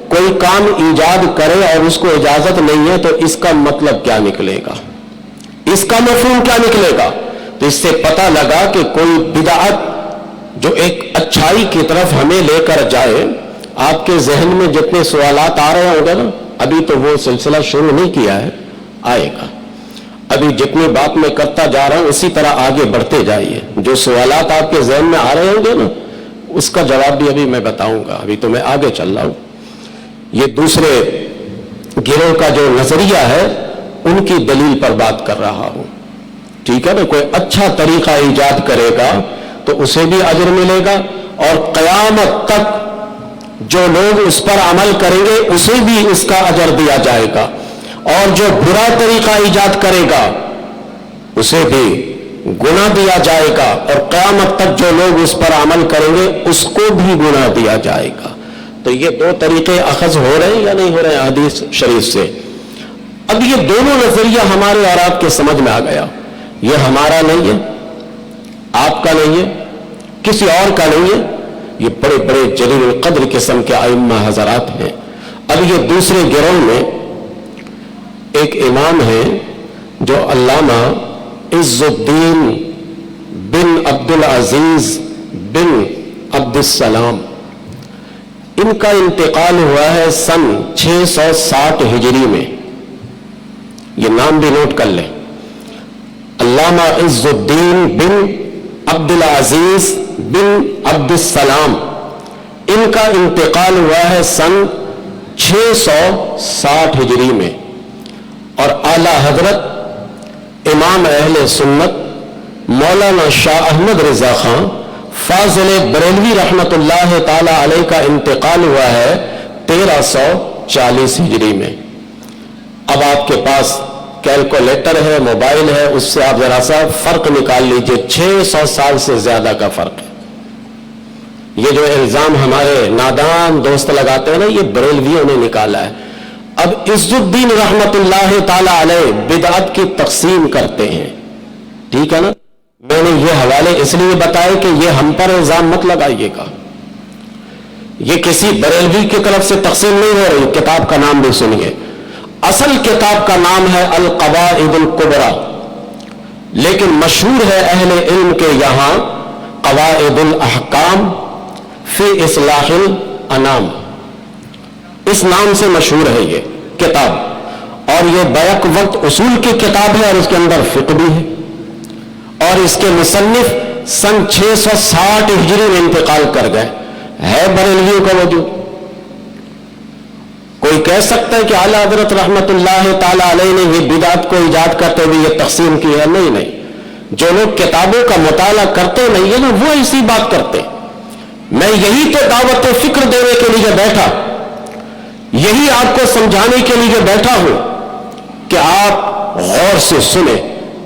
کوئی کام ایجاد کرے اور اس کو اجازت نہیں ہے تو اس کا مطلب کیا نکلے گا، اس کا مفہوم کیا نکلے گا؟ تو اس سے پتہ لگا کہ کوئی بدعت جو ایک اچھائی کی طرف ہمیں لے کر جائے۔ آپ کے ذہن میں جتنے سوالات آ رہے ہوں گے نا، ابھی تو وہ سلسلہ شروع نہیں کیا ہے، آئے گا۔ ابھی جتنی بات میں کرتا جا رہا ہوں اسی طرح آگے بڑھتے جائیے، جو سوالات آپ کے ذہن میں آ رہے ہوں گے نا اس کا جواب بھی ابھی میں بتاؤں گا، ابھی تو میں آگے چل رہا ہوں۔ یہ دوسرے گروہ کا جو نظریہ ہے ان کی دلیل پر بات کر رہا ہوں، ٹھیک ہے نا؟ کوئی اچھا طریقہ ایجاد کرے گا تو اسے بھی اجر ملے گا، اور قیامت تک جو لوگ اس پر عمل کریں گے اسے بھی اس کا اجر دیا جائے گا، اور جو برا طریقہ ایجاد کرے گا اسے بھی گناہ دیا جائے گا، اور قیامت تک جو لوگ اس پر عمل کریں گے اس کو بھی گناہ دیا جائے گا۔ تو یہ دو طریقے اخذ ہو رہے ہیں یا نہیں ہو رہے ہیں حدیث شریف سے؟ اب یہ دونوں نظریہ ہمارے اور آپ کے سمجھ میں آ گیا، یہ ہمارا نہیں ہے، آپ کا نہیں ہے، کسی اور کا نہیں ہے، یہ بڑے بڑے جلیل القدر قسم کے ائمہ حضرات ہیں۔ اب یہ دوسرے گروہ میں ایک امام ہے جو علامہ عز الدین بن عبد العزیز بن عبد السلام، ان کا انتقال ہوا ہے سن 660 ہجری میں، یہ نام بھی نوٹ کر لیں، علامہ عز الدین بن عبد العزیز بن عبد السلام، ان کا انتقال ہوا ہے سن 660 ہجری میں، اور اعلی حضرت امام اہل سنت مولانا شاہ احمد رضا خان فاضل بریلوی رحمت اللہ تعالی علیہ کا انتقال ہوا ہے 1340 ہجری میں۔ اب آپ کے پاس کیلکولیٹر ہے، موبائل ہے، اس سے آپ ذرا سا فرق نکال لیجئے، 600 سال سے زیادہ کا فرق ہے۔ یہ جو الزام ہمارے نادان دوست لگاتے ہیں نا، یہ بریلویوں نے نکالا ہے۔ اب عز الدین رحمت اللہ تعالی علیہ بدعت کی تقسیم کرتے ہیں، ٹھیک ہے نا؟ میں نے یہ حوالے اس لیے بتائے کہ یہ ہم پر الزام مت لگائیے گا، یہ کسی بریلوی کی طرف سے تقسیم نہیں ہو رہی۔ کتاب کا نام بھی سنیے، اصل کتاب کا نام ہے القواعد الکبریٰ، لیکن مشہور ہے اہل علم کے یہاں قواعد الاحکام فی اصلاح الانام، اس نام سے مشہور ہے یہ کتاب، اور یہ بیک وقت اصول کی کتاب ہے اور اس کے اندر فقہ بھی ہے، اور اس کے مصنف سن 660 ہجری میں انتقال کر گئے۔ ہے بریلویوں کا وجود؟ کوئی کہہ سکتا ہے کہ اعلی حضرت رحمت اللہ تعالی علیہ نے یہ بدعت کو ایجاد کرتے ہوئے یہ تقسیم کی ہے؟ نہیں نہیں، جو لوگ کتابوں کا مطالعہ کرتے نہیں ہے نا، وہ اسی بات کرتے۔ میں یہی تو دعوت فکر دینے کے لیے بیٹھا، یہی آپ کو سمجھانے کے لیے بیٹھا ہوں کہ آپ غور سے سنیں۔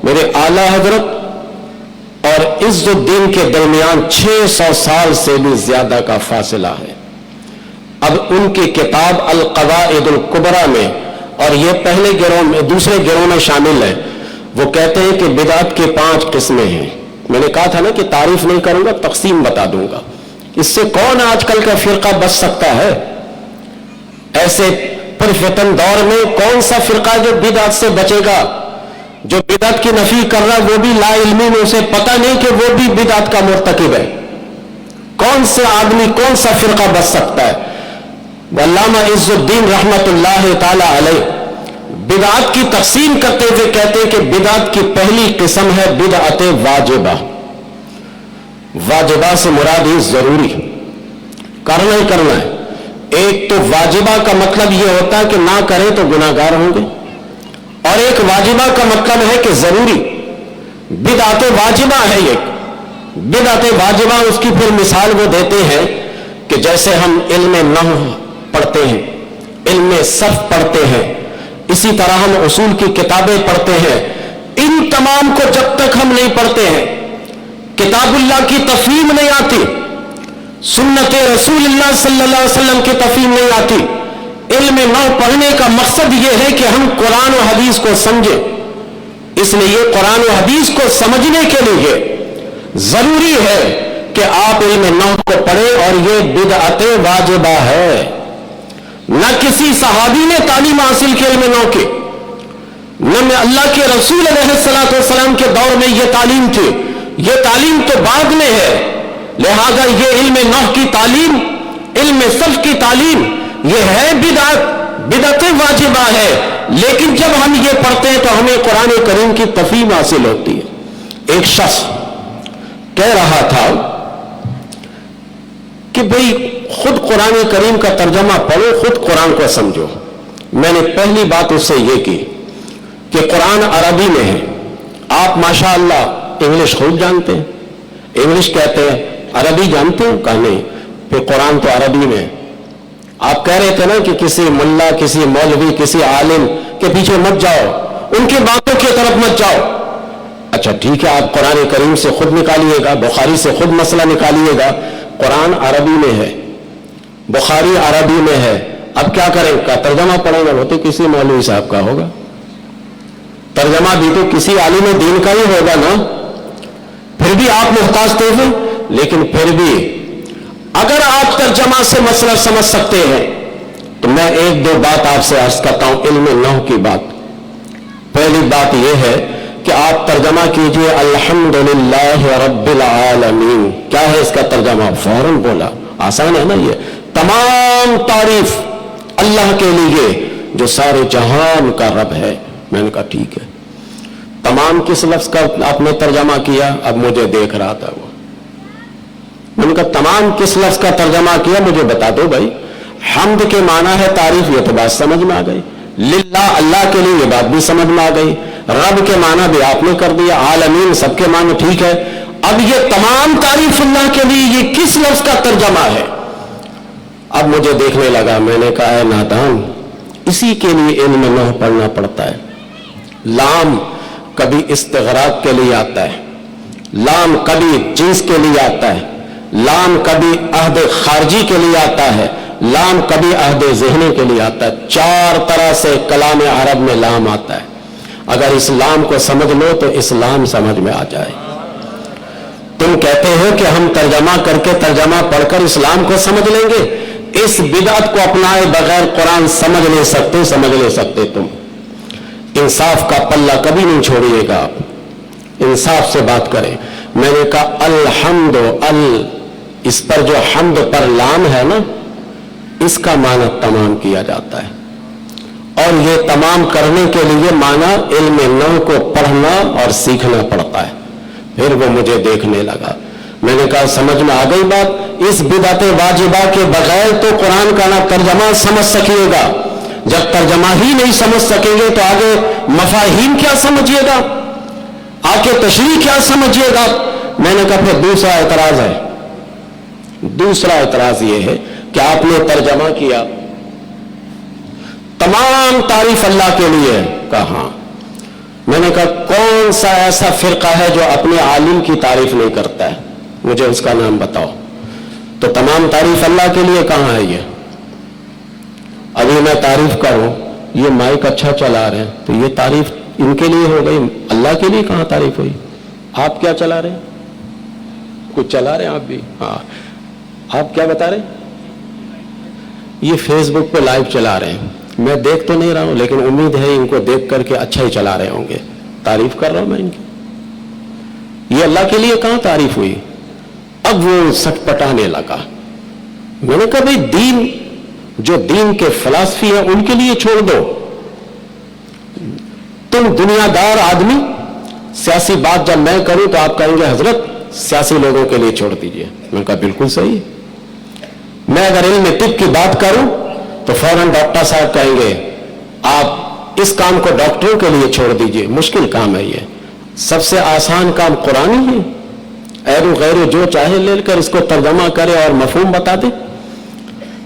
میرے اعلی حضرت اور عز الدین کے درمیان 600 سال سے بھی زیادہ کا فاصلہ ہے۔ اب ان کی کتاب القواعد الکبریٰ میں، اور یہ پہلے گروہ میں، دوسرے گروہ میں شامل ہے، وہ کہتے ہیں کہ بدعت کی 5 قسمیں ہیں۔ میں نے کہا تھا نا کہ تعریف نہیں کروں گا، تقسیم بتا دوں گا۔ اس سے کون آج کل کا فرقہ بچ سکتا ہے؟ ایسے پرفتن دور میں کون سا فرقہ جو بدعت سے بچے گا؟ جو بدعت کی نفی کر رہا وہ بھی لا علمی میں، اسے پتہ نہیں کہ وہ بھی بدعت کا مرتکب ہے۔ کون سے آدمی، کون سا فرقہ بچ سکتا ہے؟ علامہ عز الدین رحمت اللہ تعالی علیہ بدعت کی تقسیم کرتے ہوئے کہتے ہیں کہ بدعت کی پہلی قسم ہے بدعت واجبہ۔ واجبہ سے مراد یہ ضروری، کرنا ہی کرنا ہے۔ ایک تو واجبہ کا مطلب یہ ہوتا ہے کہ نہ کریں تو گناہ گار ہوں گے، اور ایک واجبہ کا مطلب ہے کہ ضروری۔ بدعت واجبہ ہے ایک بدعت واجبہ، اس کی پھر مثال وہ دیتے ہیں کہ جیسے ہم علم نحو پڑھتے ہیں، علم صرف پڑھتے ہیں، اسی طرح ہم اصول کی کتابیں پڑھتے ہیں۔ ان تمام کو جب تک ہم نہیں پڑھتے ہیں، کتاب اللہ کی تفہیم نہیں آتی، سنت رسول اللہ صلی اللہ علیہ وسلم کی تفہیم نہیں آتی۔ علم نحو پڑھنے کا مقصد یہ ہے کہ ہم قرآن و حدیث کو سمجھیں۔ اس لیے قرآن و حدیث کو سمجھنے کے لیے ضروری ہے کہ آپ علم نحو کو پڑھیں، اور یہ بدعت واجبہ ہے۔ نہ کسی صحابی نے تعلیم حاصل کی علم نحو کی، نہ اللہ کے رسول علیہ الصلوۃ والسلام کے دور میں یہ تعلیم تھی، یہ تعلیم تو بعد میں ہے۔ لہذا یہ علم نحو کی تعلیم، علم صرف کی تعلیم، یہ ہے بدعت واجبہ ہے۔ لیکن جب ہم یہ پڑھتے ہیں تو ہمیں قرآن کریم کی تفہیم حاصل ہوتی ہے۔ ایک شخص کہہ رہا تھا کہ بھئی خود قرآن کریم کا ترجمہ پڑھو، خود قرآن کو سمجھو۔ میں نے پہلی بات اس سے یہ کی کہ قرآن عربی میں ہے، آپ ماشاءاللہ انگلش خوب جانتے ہیں، انگلش کہتے ہیں، عربی جانتے ہو؟ کہا نہیں۔ پھر قرآن تو عربی میں۔ آپ کہہ رہے تھے نا کہ کسی ملا، کسی مولوی، کسی عالم کے پیچھے مت جاؤ، ان کی باتوں کی طرف مت جاؤ۔ اچھا ٹھیک ہے، آپ قرآن کریم سے خود نکالیے گا، بخاری سے خود مسئلہ نکالیے گا۔ قرآن عربی میں ہے، بخاری عربی میں ہے، اب کیا کریں؟ کا ترجمہ پڑھیں گا، وہ تو کسی مولوی صاحب کا ہوگا، ترجمہ بھی تو کسی عالم دین کا ہی ہوگا نا۔ پھر بھی آپ محتاج تھے، لیکن پھر بھی اگر آپ ترجمہ سے مسئلہ سمجھ سکتے ہیں تو میں ایک دو بات آپ سے عرض کرتا ہوں علم نحو کی بات۔ پہلی بات یہ ہے کہ آپ ترجمہ کیجئے الحمدللہ رب العالمین۔ کیا ہے اس کا ترجمہ؟ فوراً بولا، آسان ہے نا یہ۔ تمام تعریف اللہ کے لیے جو سارے جہان کا رب ہے۔ میں نے کہا ٹھیک ہے۔ تمام کس لفظ کا آپ نے ترجمہ کیا؟ اب مجھے دیکھ رہا تھا وہ، میں نے کہا تمام کس لفظ کا ترجمہ کیا مجھے بتا دو بھائی۔ حمد کے معنی ہے تعریف، یہ تو بات سمجھ میں آ گئی۔ للہ، اللہ کے لیے، یہ بات بھی سمجھ میں آ گئی۔ رب کے معنی بھی آپ نے کر دیا، عالمین سب کے معنی ٹھیک ہے۔ اب یہ تمام تعریف اللہ کے لیے، یہ کس لفظ کا ترجمہ ہے؟ اب مجھے دیکھنے لگا، میں نے کہا اے نادان، اسی کے لیے علم نحو پڑھنا پڑتا ہے۔ لام کبھی استغراق کے لیے آتا ہے، لام کبھی جنس کے لیے آتا ہے، لام کبھی عہد خارجی کے لیے آتا ہے، لام کبھی عہد ذہنی کے لیے آتا ہے۔ 4 طرح سے کلام عرب میں لام آتا ہے۔ اگر اس لام کو سمجھ لو تو اسلام سمجھ میں آ جائے۔ تم کہتے ہو کہ ہم ترجمہ کر کے، ترجمہ پڑھ کر اسلام کو سمجھ لیں گے، اس بدعت کو اپنائے بغیر قرآن سمجھ لے سکتے تم۔ انصاف کا پلہ کبھی نہیں چھوڑیے گا، آپ انصاف سے بات کریں۔ میں نے کہا الحمد، اس پر جو حمد پر لام ہے نا، اس کا معنی تمام کیا جاتا ہے، اور یہ تمام کرنے کے لیے معنی علم نحو کو پڑھنا اور سیکھنا پڑتا ہے۔ پھر وہ مجھے دیکھنے لگا، میں نے کہا سمجھ میں آ گئی بات؟ اس بدعت واجبہ کے بغیر تو قرآن کا نہ ترجمہ سمجھ سکیے گا. جب ترجمہ ہی نہیں سمجھ سکیں گے تو آگے مفاہیم کیا سمجھیے گا, آگے تشریح کیا سمجھیے گا. میں نے کہا پھر دوسرا اعتراض ہے. دوسرا اعتراض یہ ہے کہ آپ نے ترجمہ کیا, تمام تعریف اللہ کے لیے. کہاں؟ میں نے کہا کون سا ایسا فرقہ ہے جو اپنے عالم کی تعریف نہیں کرتا ہے, مجھے اس کا نام بتاؤ. تو تمام تعریف اللہ کے لیے کہاں ہے یہ؟ ابھی میں تعریف کروں, یہ مائک اچھا چلا رہے ہیں تو یہ تعریف ان کے لیے ہو گئی, اللہ کے لیے کہاں تعریف ہوئی؟ آپ کیا چلا رہے ہیں؟ کچھ چلا رہے ہیں آپ بھی؟ ہاں, آپ کیا بتا رہے ہیں؟ یہ فیس بک پہ لائیو چلا رہے ہیں, میں دیکھ تو نہیں رہا ہوں لیکن امید ہے ان کو دیکھ کر کے اچھا ہی چلا رہے ہوں گے. تعریف کر رہا ہوں میں ان کی. یہ اللہ کے لیے کہاں تعریف ہوئی؟ اب وہ سچ پٹانے لگا. میں نے کہا بھائی دین, جو دین کے فلسفی ہیں ان کے لیے چھوڑ دو. تم دنیا دار آدمی, سیاسی بات جب میں کروں تو آپ کہیں گے حضرت سیاسی لوگوں کے لیے چھوڑ دیجئے. میں نے کہا بالکل صحیح. میں اگر علم طب کی بات کروں تو فوراً ڈاکٹر صاحب کہیں گے آپ اس کام کو ڈاکٹروں کے لیے چھوڑ دیجئے, مشکل کام ہے یہ. سب سے آسان کام قرآن ہی ہے. ایرو غیرو جو چاہے لے کر اس کو ترجمہ کرے اور مفہوم بتا دے.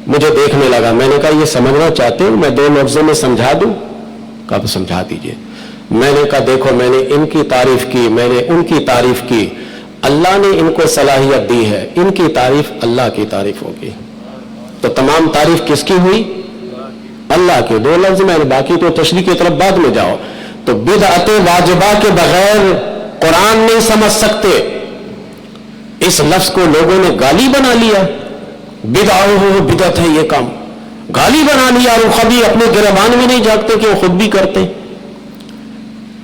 مجھے دیکھنے لگا, میں نے کہا یہ سمجھنا چاہتے ہوں, میں 2 لفظوں میں سمجھا دوں. کب سمجھا دیجئے. میں نے کہا دیکھو میں نے ان کی تعریف کی, میں نے ان کی تعریف کی, اللہ نے ان کو صلاحیت دی ہے, ان کی تعریف اللہ کی تعریف ہوگی. تو تمام تعریف کس کی ہوئی؟ اللہ کے. 2 لفظ میں, باقی تو تشریح کی طرف بعد میں جاؤ. تو بدعت واجبہ کے بغیر قرآن نہیں سمجھ سکتے. اس لفظ کو لوگوں نے گالی بنا لیا. بدعت ہے یہ کام, گالی بنا لیا, اور کبھی اپنے گریبان میں نہیں جھانکتے کہ وہ خود بھی کرتے.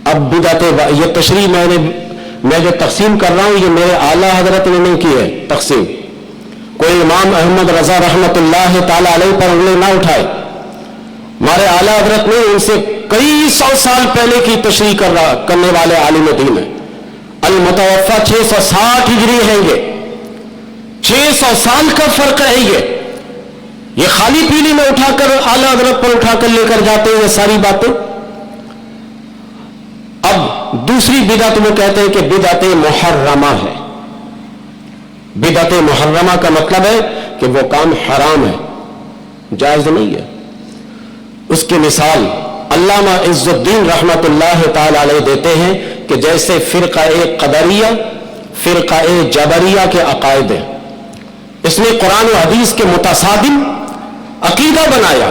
اب بدعت, یہ تشریح میں جو تقسیم کر رہا ہوں یہ میرے اعلیٰ حضرت نے نہیں کی ہے تقسیم. کوئی امام احمد رضا رحمت اللہ تعالی علیہ پر انگلی نہ اٹھائے. ہمارے اعلیٰ حضرت نے ان سے کئی 100 سال پہلے کی تشریح کرنے والے عالم دین ہیں. المتوفا 660 ہجری ہیں یہ, 600 سال کا فرق ہے یہ خالی پیلی میں اٹھا کر اعلیٰ حضرت پر اٹھا کر لے کر جاتے ہیں یہ ساری باتیں. اب دوسری بدعت وہ کہتے ہیں کہ بدعت محرمہ ہے. بدعت محرمہ کا مطلب ہے کہ وہ کام حرام ہے, جائز نہیں ہے. اس کی مثال علامہ عز الدین رحمت اللہ تعالی علیہ دیتے ہیں کہ جیسے فرقہ قدریہ, فرقہ جبریہ کے عقائد ہیں. اس نے قرآن و حدیث کے متصادم عقیدہ بنایا,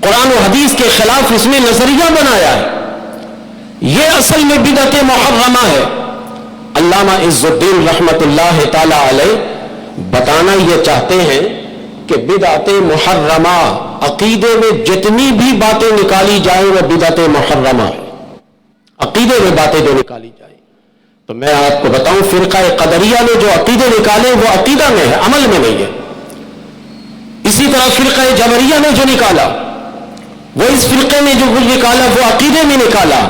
قرآن و حدیث کے خلاف اس نے نظریہ بنایا ہے. یہ اصل میں بدعت محرمہ ہے. علامہ عز الدین رحمت اللہ تعالی علیہ بتانا یہ چاہتے ہیں کہ بدعت محرمہ, عقیدے میں جتنی بھی باتیں نکالی جائیں وہ بدعت محرمہ ہے. عقیدے میں باتیں جو نکالی جائیں, تو میں آپ کو بتاؤں فرقہ قدریہ نے جو عقیدے نکالے وہ عقیدہ میں ہے, عمل میں نہیں ہے. اسی طرح فرقہ جبریہ نے جو نکالا, وہ اس فرقے نے جو نکالا وہ عقیدے میں نکالا.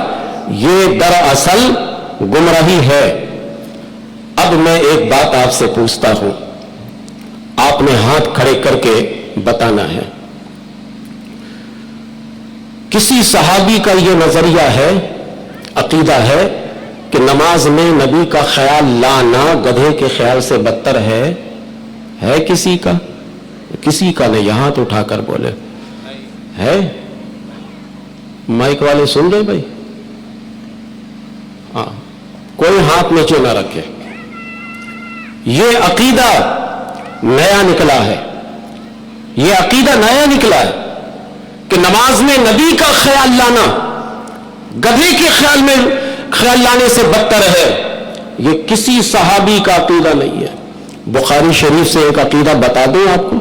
یہ دراصل گمراہی ہے. اب میں ایک بات آپ سے پوچھتا ہوں, آپ نے ہاتھ کھڑے کر کے بتانا ہے. کسی صحابی کا یہ نظریہ ہے, عقیدہ ہے کہ نماز میں نبی کا خیال لانا گدھے کے خیال سے بدتر ہے؟ ہے کسی کا؟ کسی کا نہیں. ہاتھ اٹھا کر بولے ہے. مائک والے سن رہے بھائی؟ ہاں, کوئی ہاتھ نیچے نہ رکھے. یہ عقیدہ نیا نکلا ہے, یہ عقیدہ نیا نکلا ہے کہ نماز میں نبی کا خیال لانا گدھے کے خیال لانے سے بدتر ہے. یہ کسی صحابی کا عقیدہ نہیں ہے. بخاری شریف سے ایک عقیدہ بتا دوں آپ کو.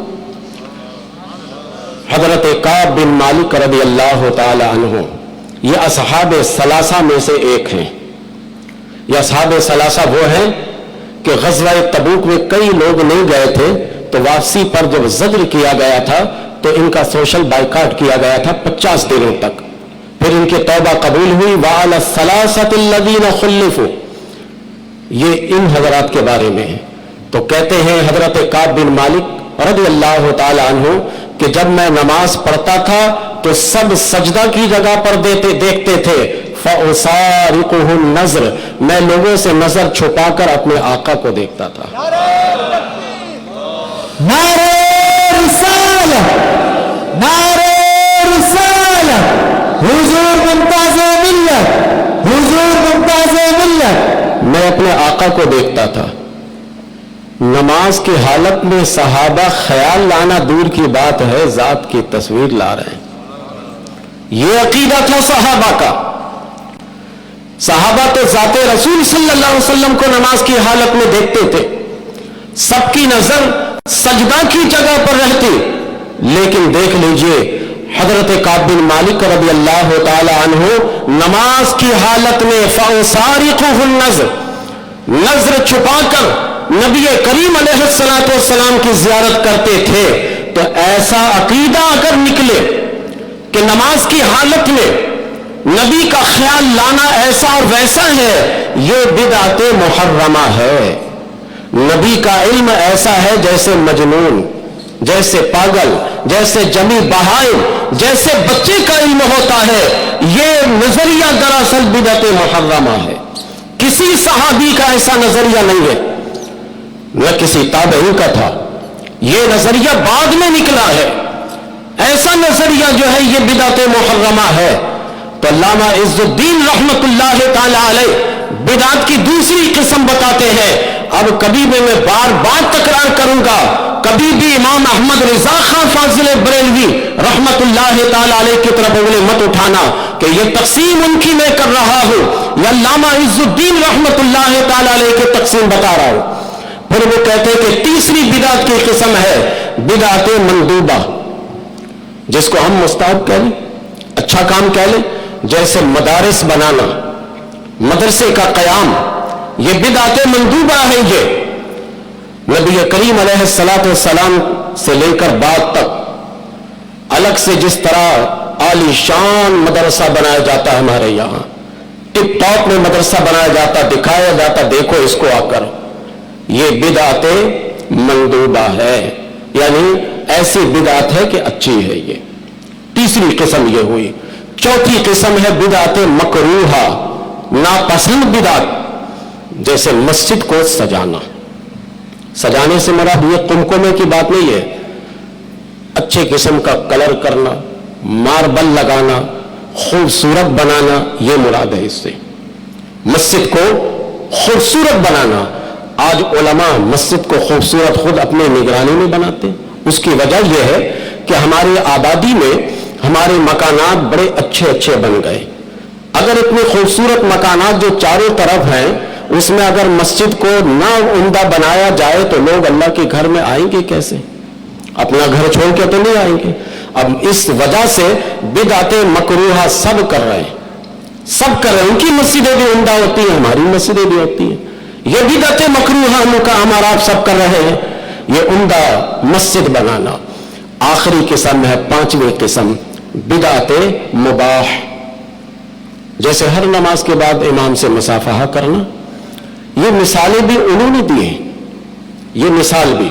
حضرت کعب بن مالک رضی اللہ تعالی عنہ, یہ اصحاب ثلاثہ میں سے ایک ہیں. یہ اصحاب ثلاثہ وہ ہیں کہ غزوہ تبوک میں کئی لوگ نہیں گئے تھے, تو واپسی پر جب زجر کیا گیا تھا تو ان کا سوشل بائیکاٹ کیا گیا تھا 50 دنوں تک. پھر ان کی توبہ قبول ہوئی. وعلی الثلاثۃ الذین خلفوا, یہ ان حضرات کے بارے میں ہے تو کہتے ہیں حضرت کعب بن مالک رضی اللہ تعالی عنہ کہ جب میں نماز پڑھتا تھا تو سب سجدہ کی جگہ پر دیکھتے تھے، فَأُسَارِقُهُ النَّظْرَ، میں لوگوں سے نظر چھپا کر اپنے آقا کو دیکھتا تھا۔ نعرہ رسالہ، نعرہ رسالہ، حضور ممتاز ملت، حضور ممتاز ملت۔ میں اپنے آقا کو دیکھتا تھا۔ نماز کی حالت میں صحابہ خیال لانا دور کی بات ہے، ذات کی تصویر لا رہے ہیں۔ یہ عقیدہ تھا صحابہ کا۔ صحابہ تو ذات رسول صلی اللہ علیہ وسلم کو نماز کی حالت میں دیکھتے تھے، سب کی نظر سجدہ کی جگہ پر رہتی، لیکن دیکھ لیجئے حضرت کعب بن مالک رضی اللہ تعالی عنہ نماز کی حالت میں فَأُسَارِقُهُ النَّظْرَ، نظر چھپا کر نبی کریم علیہ السلام کی زیارت کرتے تھے۔ تو ایسا عقیدہ اگر نکلے کہ نماز کی حالت میں نبی کا خیال لانا ایسا اور ویسا ہے، یہ بدعت محرمہ ہے۔ نبی کا علم ایسا ہے جیسے مجنون، جیسے پاگل، جیسے جمی بہائم، جیسے بچے کا علم ہوتا ہے۔ یہ نظریہ دراصل بدعت محرمہ ہے۔ کسی صحابی کا ایسا نظریہ نہیں ہے، نہ کسی تابعی کا تھا، یہ نظریہ بعد میں نکلا ہے۔ ایسا نظریہ جو ہے یہ بدعت محرمہ ہے۔ تو علامہ عز الدین رحمت اللہ تعالی علیہ بدعت کی دوسری قسم بتاتے ہیں۔ اب کبھی بھی میں بار بار تکرار کروں گا، کبھی بھی امام احمد رضا خان فاضل بریلوی رحمت اللہ تعالی علیہ کی طرف انگلی مت اٹھانا کہ یہ تقسیم ان کی میں کر رہا ہوں، یا علامہ عز الدین رحمت اللہ تعالی علیہ کی تقسیم بتا رہا ہوں۔ پھر وہ کہتے ہیں کہ تیسری بدعت کی قسم ہے بدعت مندوبہ، جس کو ہم مستحب کہہ لیں، اچھا کام کہہ لیں، جیسے مدارس بنانا، مدرسے کا قیام، یہ بدعت مندوبہ ہے۔ یہ نبی کریم علیہ السلام سے لے کر بعد تک الگ سے جس طرح عالی شان مدرسہ بنایا جاتا ہے، ہمارے یہاں ٹپ ٹاپ میں مدرسہ بنایا جاتا، دکھایا جاتا دیکھو اس کو آ کر، یہ بدعت مندوبہ ہے، یعنی ایسی بدعت ہے کہ اچھی ہے۔ یہ تیسری قسم یہ ہوئی۔ چوتھی قسم ہے بدعت مکروہہ، ناپسند بدعت، جیسے مسجد کو سجانا۔ سجانے سے مراد یہ قمقمے کی بات نہیں ہے، اچھے قسم کا کلر کرنا، ماربل لگانا، خوبصورت بنانا، یہ مراد ہے اس سے۔ مسجد کو خوبصورت بنانا، آج علماء مسجد کو خوبصورت خود اپنے نگرانی میں بناتے ہیں۔ اس کی وجہ یہ ہے کہ ہماری آبادی میں ہمارے مکانات بڑے اچھے اچھے بن گئے۔ اگر اتنے خوبصورت مکانات جو چاروں طرف ہیں، اس میں اگر مسجد کو نہ عمدہ بنایا جائے تو لوگ اللہ کے گھر میں آئیں گے کیسے؟ اپنا گھر چھوڑ کے تو نہیں آئیں گے۔ اب اس وجہ سے بدعت مکروہہ سب کر رہے ہیں، سب کر رہے ہیں۔ ان کی مسجدیں بھی عمدہ ہوتی ہیں، ہماری مسجدیں بھی ہوتی ہیں۔ یہ بدعت مکروہہ کا ہمارا آپ سب کر رہے ہیں، یہ عمدہ مسجد بنانا۔ آخری قسم ہے، پانچویں قسم، بدعت مباح، جیسے ہر نماز کے بعد امام سے مصافحہ کرنا۔ یہ مثالیں بھی انہوں نے دی ہیں، یہ مثال بھی،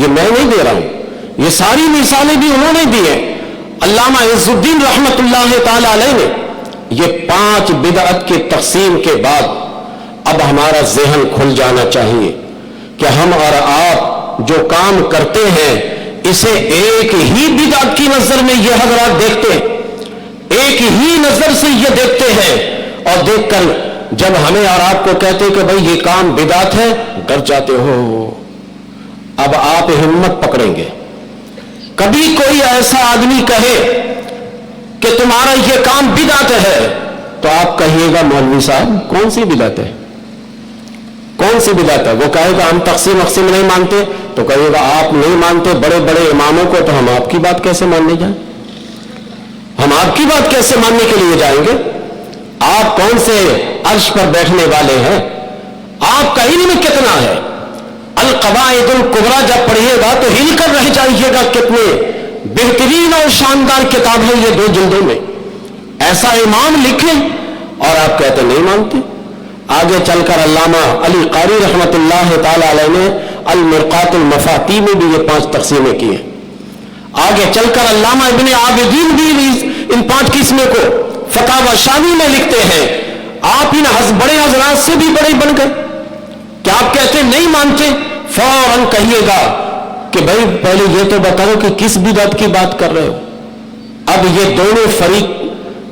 یہ میں نہیں دے رہا ہوں، یہ ساری مثالیں بھی انہوں نے دی ہیں۔ علامہ عز الدین رحمت اللہ تعالی علیہ نے یہ 5 بدعت کی تقسیم کے بعد اب ہمارا ذہن کھل جانا چاہیے کہ ہم اور آپ جو کام کرتے ہیں اسے ایک ہی بدعت کی نظر میں یہ حضرات دیکھتے ہیں، ایک ہی نظر سے یہ دیکھتے ہیں، اور دیکھ کر جب ہمیں اور آپ کو کہتے کہ بھئی یہ کام بدعت ہے، ڈر جاتے ہو۔ اب آپ ہمت پکڑیں گے، کبھی کوئی ایسا آدمی کہے کہ تمہارا یہ کام بدعت ہے تو آپ کہیے گا مولوی صاحب کون سی بدعت ہے، کون سی بدعت ہے؟ وہ کہے گا ہم تقسیم اقسیم نہیں مانتے، تو کہے گا آپ نہیں مانتے بڑے بڑے اماموں کو، تو ہم آپ کی بات کیسے ماننے جائیں؟ ہم آپ کی بات کیسے ماننے کے لیے جائیں گے؟ آپ کون سے عرش پر بیٹھنے والے ہیں؟ آپ کا علم کتنا ہے؟ القواعد الکبریٰ جب پڑھیے گا تو ہل کر رہ جائیے گا، کتنے بہترین اور شاندار کتاب ہے یہ 2 جلدوں میں، ایسا امام لکھے اور آپ کہتے نہیں مانتے۔ آگے چل کر علامہ علی قاری رحمت اللہ تعالی علیہ نے المرقات المفاتی میں بھی یہ 5 تقسیمیں کی ہیں. آگے چل کر علامہ ابن عابدین بھی ان 5 قسمیں کو فتاوی شامی میں لکھتے ہیں. آپ ان بڑے حضرات سے بھی بڑے بن گئے. کیا آپ کہتے نہیں مانتے؟ فوراً کہیے گا کہ بھائی پہلے یہ تو بتاؤ کہ کس بدعت کی بات کر رہے ہو. اب یہ دونوں فریق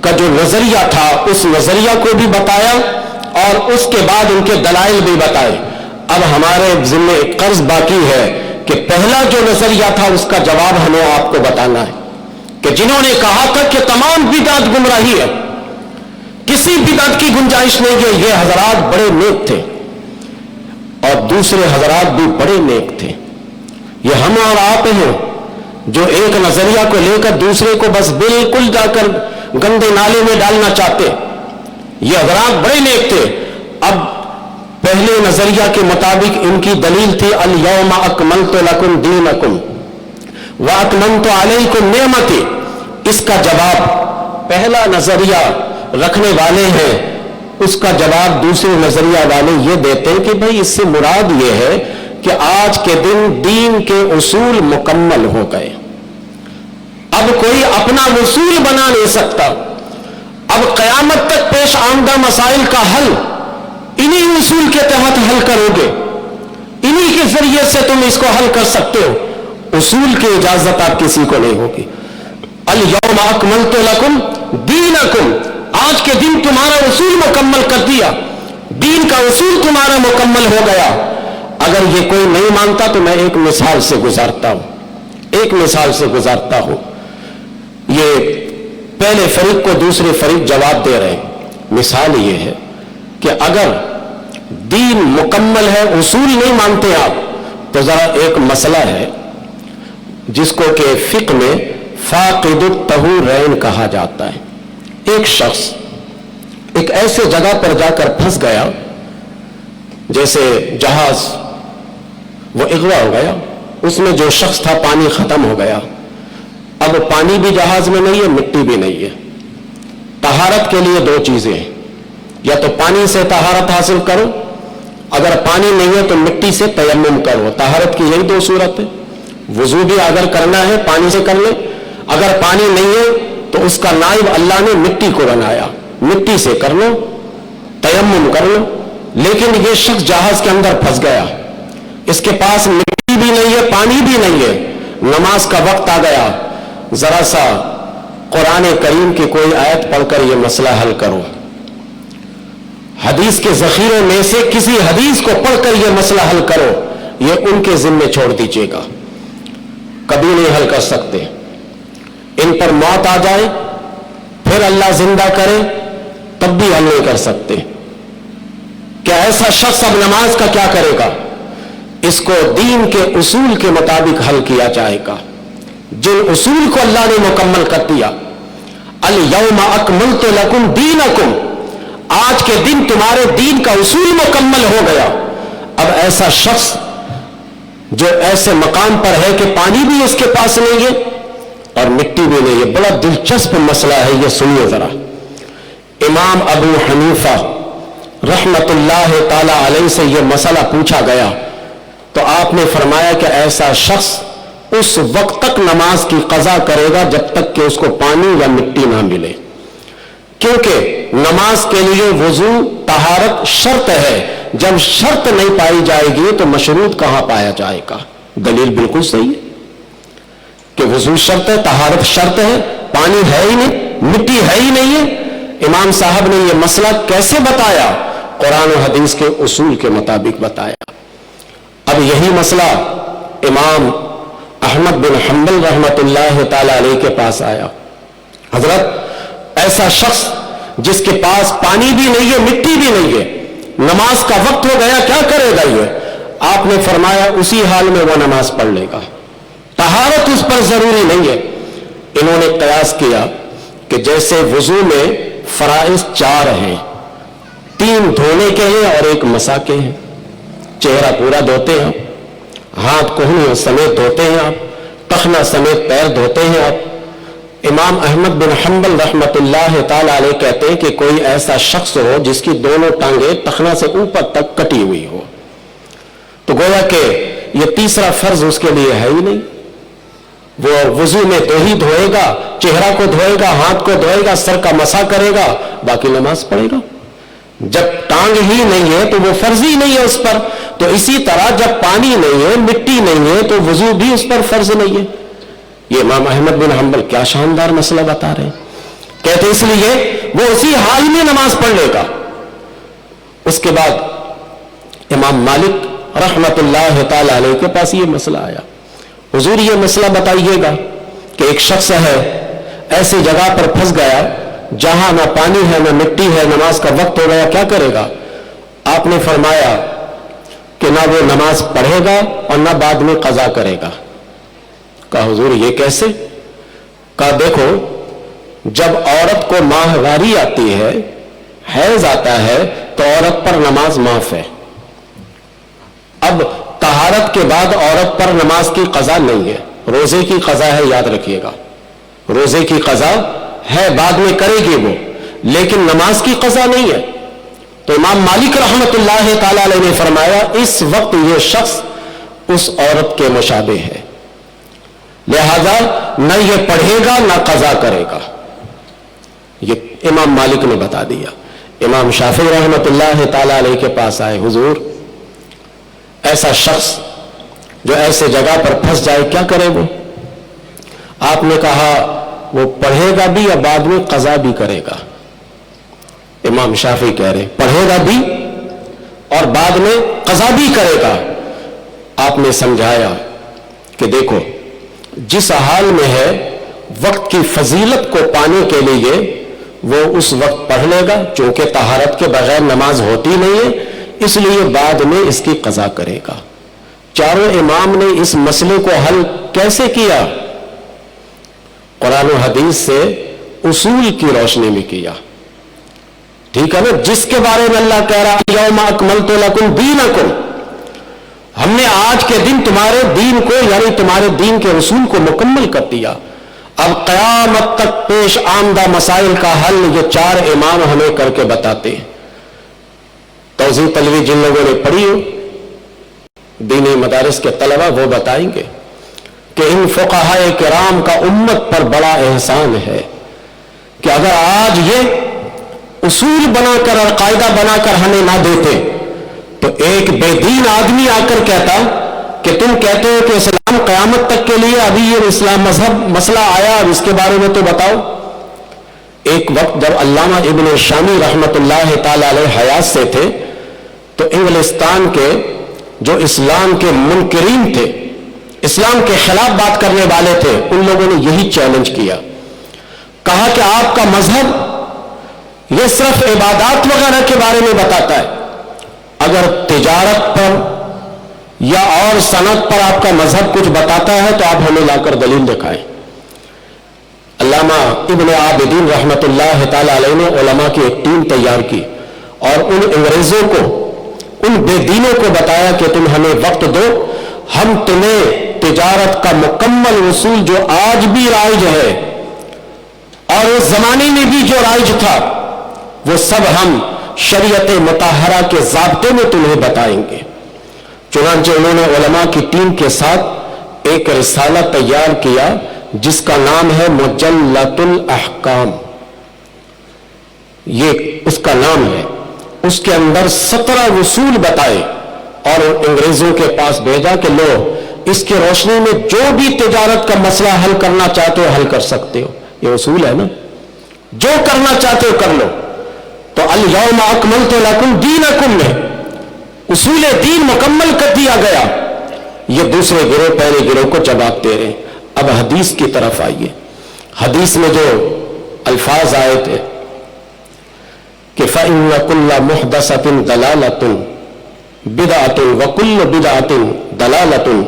کا جو نظریہ تھا اس نظریہ کو بھی بتایا اور اس کے بعد ان کے دلائل بھی بتائے. اب ہمارے ذمہ ایک قرض باقی ہے کہ پہلا جو نظریہ تھا اس کا جواب ہمیں آپ کو بتانا ہے کہ جنہوں نے کہا تھا کہ تمام بدعت گمراہی ہے، کسی بدعت کی گنجائش نہیں ہے، یہ حضرات بڑے نیک تھے اور دوسرے حضرات بھی بڑے نیک تھے. یہ ہم اور آپ ہیں جو ایک نظریہ کو لے کر دوسرے کو بس بالکل جا کر گندے نالے میں ڈالنا چاہتے. یہ حضرات بڑے نیک تھے. اب پہلے نظریہ کے مطابق ان کی دلیل تھی الیوم اکملت لکم دینکم واتممت علیکم نعمتی. اس کا جواب پہلا نظریہ رکھنے والے ہیں، اس کا جواب دوسرے نظریہ والے یہ دیتے ہیں کہ بھئی اس سے مراد یہ ہے کہ آج کے دن دین کے اصول مکمل ہو گئے، اب کوئی اپنا اصول بنا نہیں سکتا. اب قیامت تک پیش آمدہ مسائل کا حل انہی اصول کے تحت حل کرو گے، انہی کے ذریعے سے تم اس کو حل کر سکتے ہو. اصول کی اجازت آپ کسی کو نہیں ہوگی. الیوم اکملت لکم دینکم، آج کے دن تمہارا اصول مکمل کر دیا، دین کا اصول تمہارا مکمل ہو گیا. اگر یہ کوئی نہیں مانتا تو میں ایک مثال سے گزارتا ہوں. یہ پہلے فریق کو دوسرے فریق جواب دے رہے ہیں. مثال یہ ہے کہ اگر دین مکمل ہے، اصول نہیں مانتے آپ، تو ذرا ایک مسئلہ ہے جس کو کہ فقہ میں فاقد الطہورین کہا جاتا ہے. ایک شخص ایک ایسے جگہ پر جا کر پھنس گیا جیسے جہاز وہ اغوا ہو گیا، اس میں جو شخص تھا پانی ختم ہو گیا. اب پانی بھی جہاز میں نہیں ہے، مٹی بھی نہیں ہے. طہارت کے لیے 2 چیزیں ہیں، یا تو پانی سے طہارت حاصل کرو، اگر پانی نہیں ہے تو مٹی سے تیمم کرو. طہارت کی یہی 2 صورت ہے. وضو بھی اگر کرنا ہے پانی سے کر لے، اگر پانی نہیں ہے تو اس کا نائب اللہ نے مٹی کو بنایا، مٹی سے کر لو، تیمم کر لو. لیکن یہ شخص جہاز کے اندر پھنس گیا، اس کے پاس مٹی بھی نہیں ہے، پانی بھی نہیں ہے، نماز کا وقت آ گیا. ذرا سا قرآن کریم کی کوئی آیت پڑھ کر یہ مسئلہ حل کرو. حدیث کے ذخیرے میں سے کسی حدیث کو پڑھ کر یہ مسئلہ حل کرو. یہ ان کے ذمے چھوڑ دیجیے گا، کبھی نہیں حل کر سکتے. ان پر موت آ جائے پھر اللہ زندہ کرے تب بھی حل نہیں کر سکتے. کیا ایسا شخص اب نماز کا کیا کرے گا؟ اس کو دین کے اصول کے مطابق حل کیا جائے گا، جن اصول کو اللہ نے مکمل کر دیا. الیوم اکملت لکم دینکم، آج کے دن تمہارے دین کا اصول مکمل ہو گیا. اب ایسا شخص جو ایسے مقام پر ہے کہ پانی بھی اس کے پاس نہیں ہے اور مٹی بھی نہیں ہے. بڑا دلچسپ مسئلہ ہے، یہ سنیے ذرا. امام ابو حنیفہ رحمت اللہ تعالی علیہ سے یہ مسئلہ پوچھا گیا تو آپ نے فرمایا کہ ایسا شخص اس وقت تک نماز کی قضا کرے گا جب تک کہ اس کو پانی یا مٹی نہ ملے، کیونکہ نماز کے لیے وضو طہارت شرط ہے. جب شرط نہیں پائی جائے گی تو مشروط کہاں پایا جائے گا؟ دلیل بالکل صحیح ہے کہ وضو شرط ہے، طہارت شرط ہے، پانی ہے ہی نہیں، مٹی ہے ہی نہیں ہے. امام صاحب نے یہ مسئلہ کیسے بتایا؟ قرآن و حدیث کے اصول کے مطابق بتایا. اب یہی مسئلہ امام احمد بن حنبل رحمت اللہ تعالی علیہ کے پاس آیا. حضرت ایسا شخص جس کے پاس پانی بھی نہیں ہے، مٹی بھی نہیں ہے، نماز کا وقت ہو گیا، کیا کرے گا یہ؟ آپ نے فرمایا اسی حال میں وہ نماز پڑھ لے گا، طہارت اس پر ضروری نہیں ہے. انہوں نے قیاس کیا کہ جیسے وضو میں فرائض 4 ہیں، 3 دھونے کے ہیں اور 1 مسح کے ہیں. چہرہ پورا دھوتے ہیں آپ، ہاتھ کوہنیوں سمیت دھوتے ہیں آپ، ٹخنا سمیت پیر دھوتے ہیں آپ. امام احمد بن حنبل رحمت اللہ تعالی علیہ کہتے ہیں کہ کوئی ایسا شخص ہو جس کی دونوں ٹانگیں ٹخنا سے اوپر تک کٹی ہوئی ہو، تو گویا کہ یہ تیسرا فرض اس کے لیے ہے ہی نہیں. وہ وضو میں تو ہی دھوئے گا، چہرہ کو دھوئے گا، ہاتھ کو دھوئے گا، سر کا مسح کرے گا، باقی نماز پڑھے گا. جب ٹانگ ہی نہیں ہے تو وہ فرض ہی نہیں ہے اس پر. تو اسی طرح جب پانی نہیں ہے، مٹی نہیں ہے، تو وضو بھی اس پر فرض نہیں ہے. یہ امام احمد بن حنبل کیا شاندار مسئلہ بتا رہے ہیں. کہتے اس لیے وہ اسی حال میں نماز پڑھ لے گا. اس کے بعد امام مالک رحمت اللہ تعالی علیہ کے پاس یہ مسئلہ آیا. حضور یہ مسئلہ بتائیے گا کہ ایک شخص ہے ایسی جگہ پر پھنس گیا جہاں نہ پانی ہے نہ مٹی ہے، نماز کا وقت ہو گیا، کیا کرے گا؟ آپ نے فرمایا کہ نہ وہ نماز پڑھے گا اور نہ بعد میں قضا کرے گا. کہا حضور یہ کیسے؟ کہا دیکھو، جب عورت کو ماہواری آتی ہے، حیض آتا ہے، تو عورت پر نماز معاف ہے. اب طہارت کے بعد عورت پر نماز کی قضا نہیں ہے، روزے کی قضا ہے، یاد رکھیے گا. روزے کی قضا ہے، بعد میں کرے گی وہ، لیکن نماز کی قضا نہیں ہے. تو امام مالک رحمت اللہ تعالی علیہ نے فرمایا اس وقت یہ شخص اس عورت کے مشابہ ہے، لہذا نہ یہ پڑھے گا نہ قضا کرے گا. یہ امام مالک نے بتا دیا. امام شافعی رحمت اللہ تعالی علیہ کے پاس آئے، حضور ایسا شخص جو ایسے جگہ پر پھنس جائے کیا کرے وہ؟ آپ نے کہا وہ پڑھے گا بھی یا بعد میں قضا بھی کرے گا. امام شافعی کہہ رہے پڑھے گا بھی اور بعد میں قضا بھی کرے گا. آپ نے سمجھایا کہ دیکھو جس حال میں ہے وقت کی فضیلت کو پانے کے لیے وہ اس وقت پڑھ لے گا، چونکہ طہارت کے بغیر نماز ہوتی نہیں ہے، اس لیے بعد میں اس کی قضا کرے گا. چاروں امام نے اس مسئلے کو حل کیسے کیا؟ قرآن و حدیث سے اصول کی روشنی میں کیا. ٹھیک ہے نا؟ جس کے بارے میں اللہ کہہ رہا ہے یوم اکملت لکم دینکم، ہم نے آج کے دن تمہارے دین کو یعنی تمہارے دین کے رسول کو مکمل کر دیا. اب قیامت تک پیش آمدہ مسائل کا حل یہ چار امام ہمیں کر کے بتاتے ہیں. توضیح تلوی جن لوگوں نے پڑھی ہو دینی مدارس کے طلبہ وہ بتائیں گے کہ ان فقہائے کرام کا امت پر بڑا احسان ہے کہ اگر آج یہ اصول بنا کر اور قاعدہ بنا کر ہمیں نہ دیتے تو ایک بے دین آدمی آ کر کہتا کہ تم کہتے ہو کہ اسلام قیامت تک کے لیے، ابھی یہ اسلام مذہب مسئلہ آیا، اب اس کے بارے میں تو بتاؤ. ایک وقت جب علامہ ابن شامی رحمت اللہ تعالی علیہ حیات سے تھے تو انگلستان کے جو اسلام کے منکرین تھے، اسلام کے خلاف بات کرنے والے تھے، ان لوگوں نے یہی چیلنج کیا. کہا کہ آپ کا مذہب یہ صرف عبادات وغیرہ کے بارے میں بتاتا ہے، اگر تجارت پر یا اور صنعت پر آپ کا مذہب کچھ بتاتا ہے تو آپ ہمیں لا کر دلیل دکھائیں. علامہ ابن عابدین رحمت اللہ تعالی علیہ نے علماء کی ایک ٹیم تیار کی اور ان انگریزوں کو، ان بے دینوں کو بتایا کہ تم ہمیں وقت دو، ہم تمہیں تجارت کا مکمل اصول جو آج بھی رائج ہے اور اس زمانے میں بھی جو رائج تھا وہ سب ہم شریعت مطہرہ کے ضابطے میں تمہیں بتائیں گے. چنانچہ انہوں نے علماء کی ٹیم کے ساتھ ایک رسالہ تیار کیا جس کا نام ہے مجلۃ الاحکام، یہ اس کا نام ہے. اس کے اندر 17 اصول بتائے اور انگریزوں کے پاس بھیجا کہ لو اس کی روشنی میں جو بھی تجارت کا مسئلہ حل کرنا چاہتے ہو حل کر سکتے ہو. یہ اصول ہے نا، جو کرنا چاہتے ہو کر لو. تو الیوم اکملت لکم دینکم میں اصول دین مکمل کر دیا گیا. یہ دوسرے گروہ پہلے گروہ کو جواب دے رہے ہیں. اب حدیث کی طرف آئیے. حدیث میں جو الفاظ آئے تھے کہ فَإِنَّ كُلَّ مُحْدَثَةٍ دَلَالَةٌ بِدْعَةٌ وَكُلُّ بِدْعَةٍ دَلَالَةٌ،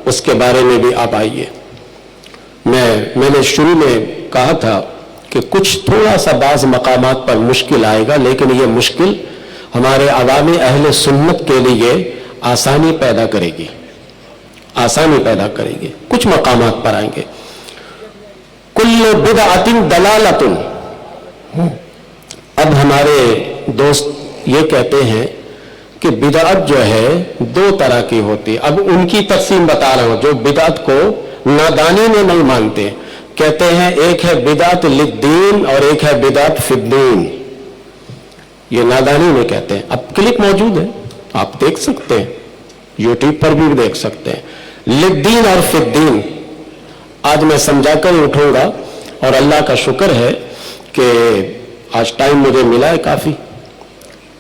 اس کے بارے میں بھی آپ آئیے. میں نے شروع میں کہا تھا کہ کچھ تھوڑا سا بعض مقامات پر مشکل آئے گا، لیکن یہ مشکل ہمارے عوام اہل سنت کے لیے آسانی پیدا کرے گی، آسانی پیدا کرے گی. کچھ مقامات پر آئیں گے. کل بدعۃ دلالۃ. اب ہمارے دوست یہ کہتے ہیں کہ کہ بدعت جو ہے دو طرح کی ہوتی ہے. اب ان کی تقسیم بتا رہا ہوں جو بدعت کو نادانی میں نہیں مانتے. کہتے ہیں ایک ہے بدعت للدین اور ایک ہے بدعت فی الدین. یہ نادانی میں کہتے ہیں. اب کلپ موجود ہے, آپ دیکھ سکتے ہیں, یوٹیوب پر بھی دیکھ سکتے ہیں. للدین اور فی الدین آج میں سمجھا کر ہی اٹھوں گا, اور اللہ کا شکر ہے کہ آج ٹائم مجھے ملا ہے کافی,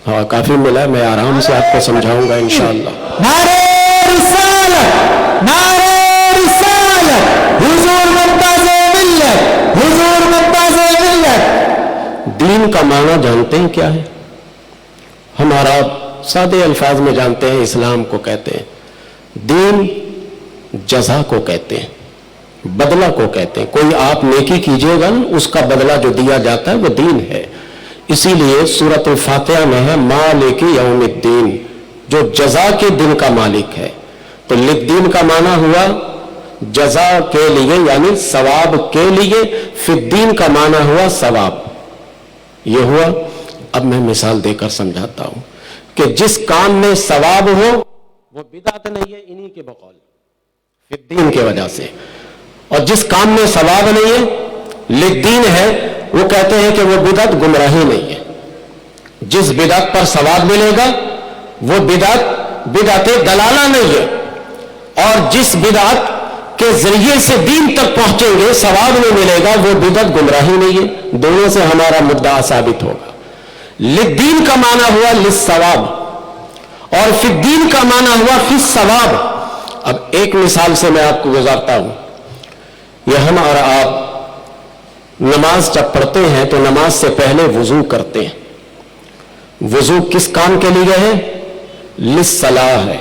ہاں کافی ملا ہے. میں آرام سے آپ کو سمجھاؤں گا انشاءاللہ. نعرہ رسالت, نعرہ رسالت, حضور ممتاز ملت, حضور ممتاز ملت. دین کا معنی جانتے ہیں کیا ہے؟ ہمارا سادے الفاظ میں جانتے ہیں, اسلام کو کہتے ہیں. دین جزا کو کہتے ہیں, بدلہ کو کہتے ہیں. کوئی آپ نیکی کیجئے گا اس کا بدلہ جو دیا جاتا ہے وہ دین ہے. اسی لیے سورۃ الفاتحہ میں ہے مالک یوم الدین, جو جزا کے دن کا مالک ہے. تو للدین کا معنی ہوا جزا کے لیے یعنی ثواب کے لیے, فی الدین کا معنی ہوا ثواب. یہ ہوا. اب میں مثال دے کر سمجھاتا ہوں کہ جس کام میں ثواب ہو وہ بدعت نہیں ہے انہی کے بقول, فی الدین کے وجہ سے. اور جس کام میں ثواب نہیں ہے للدین ہے, وہ کہتے ہیں کہ وہ بدعت گمراہی نہیں ہے. جس بدعت پر ثواب ملے گا وہ بدعت دلالہ نہیں ہے, اور جس بدعت کے ذریعے سے دین تک پہنچیں گے ثواب نہیں ملے گا وہ بدعت گمراہی نہیں ہے. دونوں سے ہمارا مدعا ثابت ہوگا. للدین کا معنی ہوا للثواب, اور فی الدین کا معنی ہوا فی الثواب. اب ایک مثال سے میں آپ کو گزارتا ہوں. یہ ہم اور آپ نماز جب پڑھتے ہیں تو نماز سے پہلے وضو کرتے ہیں. وضو کس کام کے لیے ہے؟ للصلاۃ ہے.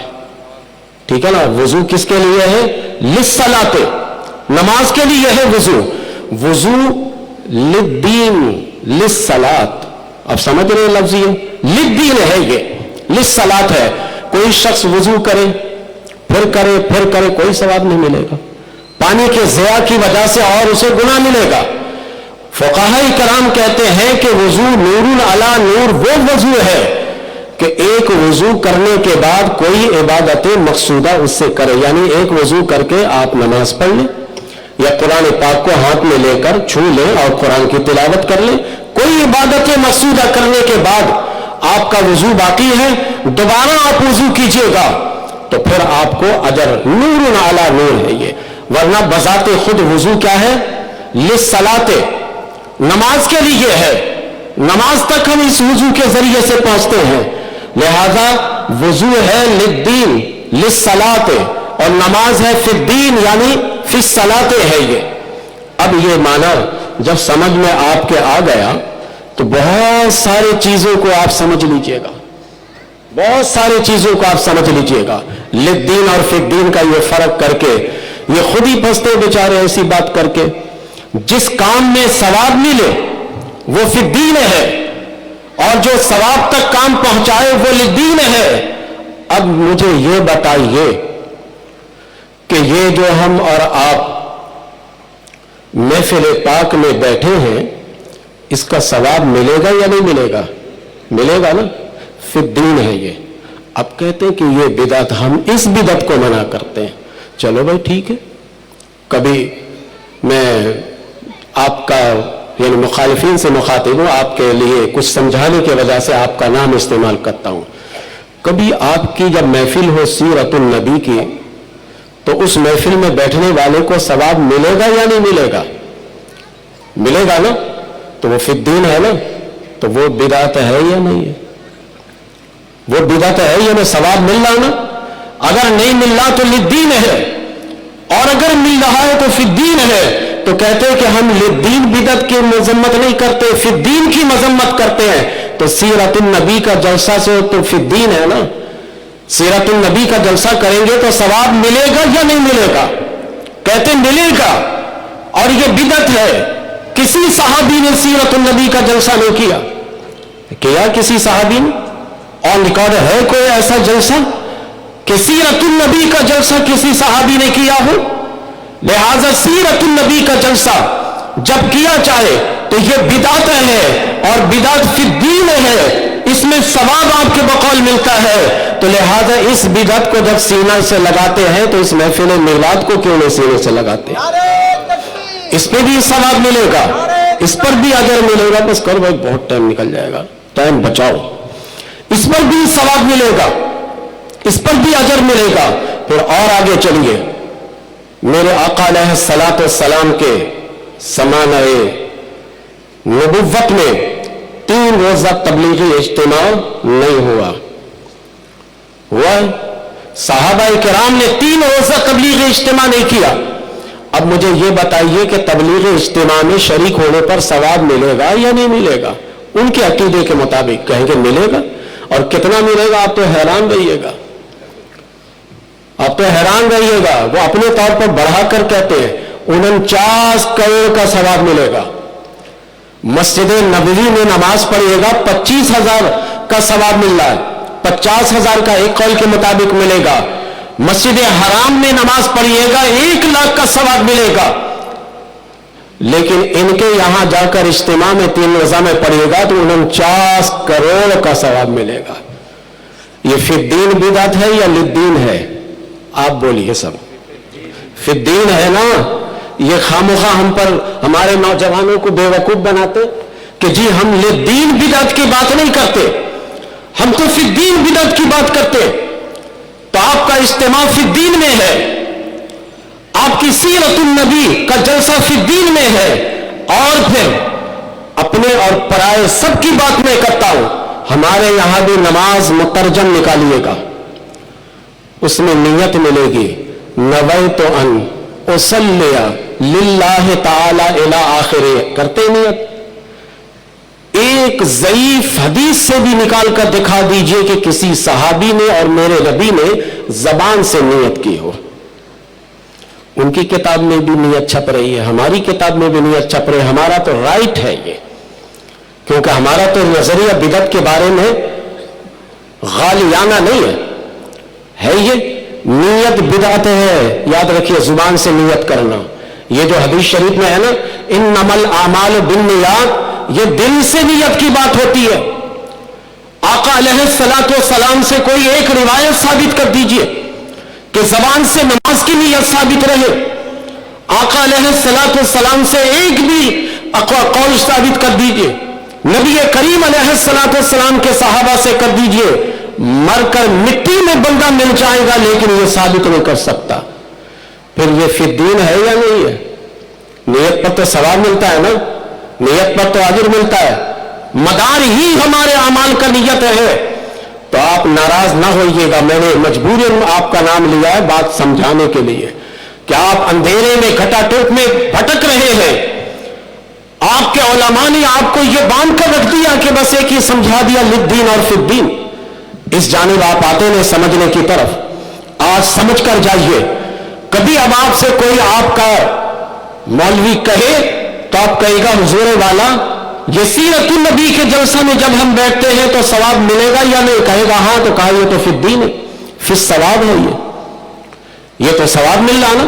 ٹھیک ہے نا, وضو کس کے لیے ہے؟ للصلاۃ, نماز کے لیے ہے وضو. وضو للدین للصلاۃ. اب سمجھ رہے ہیں لفظ, یہ للدین ہے, یہ للصلاۃ ہے. کوئی شخص وضو کرے پھر کرے کوئی ثواب نہیں ملے گا. پانی کے ضیاع کی وجہ سے اور اسے گناہ ملے گا. فقہاء کرام کہتے ہیں کہ وضو نور علی نور وہ وضو ہے کہ ایک وضو کرنے کے بعد کوئی عبادت مقصودہ اس سے کرے. یعنی ایک وضو کر کے آپ نماز پڑھ لیں یا قرآن پاک کو ہاتھ میں لے کر چھو لیں اور قرآن کی تلاوت کر لیں. کوئی عبادت مقصودہ کرنے کے بعد آپ کا وضو باقی ہے, دوبارہ آپ وضو کیجئے گا تو پھر آپ کو اجر نور علی نور ہے یہ. ورنہ بذات خود وضو کیا ہے؟ للصلاۃ, نماز کے لیے ہے. نماز تک ہم اس وضو کے ذریعے سے پہنچتے ہیں. لہذا وضو ہے للدین للصلاۃ, اور نماز ہے فی الدین یعنی فی الصلاۃ ہے یہ. اب یہ معنی جب سمجھ میں آپ کے آ گیا تو بہت ساری چیزوں کو آپ سمجھ لیجئے گا, بہت ساری چیزوں کو آپ سمجھ لیجئے گا. للدین اور فی الدین کا یہ فرق کر کے یہ خود ہی پھنستے بیچارے ایسی بات کر کے. جس کام میں ثواب ملے وہ فی الدین ہے, اور جو ثواب تک کام پہنچائے وہ للدین ہے. اب مجھے یہ بتائیے کہ یہ جو ہم اور آپ محفل پاک میں بیٹھے ہیں اس کا ثواب ملے گا یا نہیں ملے گا؟ ملے گا نا, فی الدین ہے یہ. اب کہتے ہیں کہ یہ بدعت, ہم اس بدعت کو منع کرتے ہیں. چلو بھائی ٹھیک ہے, کبھی میں آپ کا یعنی مخالفین سے مخاطب ہوں, آپ کے لیے کچھ سمجھانے کی وجہ سے آپ کا نام استعمال کرتا ہوں. کبھی آپ کی جب محفل ہو سیرت النبی کی تو اس محفل میں بیٹھنے والے کو ثواب ملے گا یا نہیں ملے گا؟ ملے گا نا, تو وہ فی الدین ہے نا, تو وہ بدعت ہے یا نہیں ہے؟ وہ بدعت ہے یا نہیں؟ ثواب مل رہا نا. اگر نہیں مل رہا تو للدین ہے, اور اگر مل رہا ہے تو فی الدین ہے. تو کہتے ہیں کہ ہم للدین بدعت کی مذمت نہیں کرتے, فی الدین کی مذمت کرتے ہیں. تو سیرت النبی کا جلسہ سے تو فی الدین ہے نا. سیرت النبی کا جلسہ کریں گے تو ثواب ملے گا یا نہیں ملے گا؟ کہتے ملے گا. اور یہ بدعت ہے. کسی صحابی نے سیرت النبی کا جلسہ نہیں کیا کسی صحابی نے؟ اور ریکارڈ ہے کوئی ایسا جلسہ کہ سیرت النبی کا جلسہ کسی صحابی نے کیا ہو؟ لہذا سیرت النبی کا جلسہ جب کیا چاہے تو یہ بدعت ہے, اور بدعت فی الدین ہے. اس میں ثواب آپ کے بقول ملتا ہے، تو لہذا اس بدعت کو جب سینہ سے لگاتے ہیں تو اس محفل میلاد کو کیوں نہیں سینے سے لگاتے؟ اس پہ بھی ثواب ملے گا، اس پر بھی اجر ملے گا. بس کرو بھائی، بہت ٹائم نکل جائے گا، ٹائم بچاؤ. اس پر بھی ثواب ملے گا، اس پر بھی اجر ملے گا. پھر اور آگے چلیے، میرے آقا علیہ الصلوۃ والسلام کے زمانہ نبوت میں 3 روزہ تبلیغی اجتماع نہیں ہوا. صحابہ کرام نے 3 روزہ تبلیغی اجتماع نہیں کیا. اب مجھے یہ بتائیے کہ تبلیغی اجتماع میں شریک ہونے پر ثواب ملے گا یا نہیں ملے گا؟ ان کے عقیدے کے مطابق کہیں گے ملے گا، اور کتنا ملے گا آپ تو حیران رہیے گا. آپ تو حیران رہیے گا. وہ اپنے طور پر بڑھا کر کہتے ہیں 49 کروڑ کا ثواب ملے گا. مسجد نبوی میں نماز پڑھیے گا 25,000 کا ثواب مل رہا ہے، 50,000 کا ایک قول کے مطابق ملے گا. مسجد حرام میں نماز پڑھیے گا 1 لاکھ کا ثواب ملے گا. لیکن ان کے یہاں جا کر اجتماع میں 3 روزہ میں پڑھیے گا تو 49 کروڑ کا ثواب ملے گا. یہ فی الدین بدعت ہے یا للدین ہے؟ آپ بولیے سب. فی الدین ہے نا. یہ خامخواہ ہم پر ہمارے نوجوانوں کو بے وقوف بناتے کہ جی ہم للدین بدعت کی بات نہیں کرتے، ہم تو فی الدین بدعت کی بات کرتے. تو آپ کا اجتماع فی الدین میں ہے، آپ کی سیرت النبی کا جلسہ فی الدین میں ہے، اور پھر اپنے اور پرائے سب کی بات میں کرتا ہوں. ہمارے یہاں بھی نماز مترجم نکالیے گا، اس میں نیت ملے گی، نویت ان اصلی للہ تعالی الی آخرہ، کرتے نیت. ایک ضعیف حدیث سے بھی نکال کر دکھا دیجئے کہ کسی صحابی نے اور میرے نبی نے زبان سے نیت کی ہو. ان کی کتاب میں بھی نیت چھپ رہی ہے، ہماری کتاب میں بھی نیت چھپ رہی ہے. ہمارا تو رائٹ ہے یہ، کیونکہ ہمارا تو نظریہ بدعت کے بارے میں غالیانہ نہیں ہے یہ نیت بدعت ہے. یاد رکھیے، زبان سے نیت کرنا. یہ جو حدیث شریف میں ہے نا انما الاعمال بالنیات، یہ دل سے نیت کی بات ہوتی ہے. آقا علیہ الصلوۃ والسلام سے کوئی ایک روایت ثابت کر دیجئے کہ زبان سے نماز کی نیت ثابت رہے. آقا علیہ الصلوۃ والسلام سے ایک بھی قول ثابت کر دیجئے. نبی کریم علیہ الصلوۃ والسلام کے صحابہ سے کر دیجئے. مر کر مٹی میں بندہ مل جائے گا لیکن یہ ثابت نہیں کر سکتا. پھر یہ فی الدین ہے یا نہیں ہے؟ نیت پر تو ثواب ملتا ہے نا، نیت پر تو اجر ملتا ہے. مدار ہی ہمارے اعمال کا نیت ہے. تو آپ ناراض نہ ہوئیے گا، میں نے مجبوراً آپ کا نام لیا ہے بات سمجھانے کے لیے کہ آپ اندھیرے میں گھٹا ٹوپ میں بھٹک رہے ہیں. آپ کے علماء نے آپ کو یہ باندھ کر رکھ دیا کہ بس ایک ہی سمجھا دیا للدین اور فی الدین. اس جانب آپ آتے ہیں سمجھنے کی طرف. آج سمجھ کر جائیے. کبھی اب آپ سے کوئی آپ کا مولوی کہے تو آپ کہے گا حضور والا یہ سیرت النبی کے جلسہ میں جب ہم بیٹھتے ہیں تو ثواب ملے گا یا نہیں؟ کہے گا ہاں. تو کہا یہ تو فی الدین ہے، فی الثواب ہے. یہ تو ثواب مل رہا نا.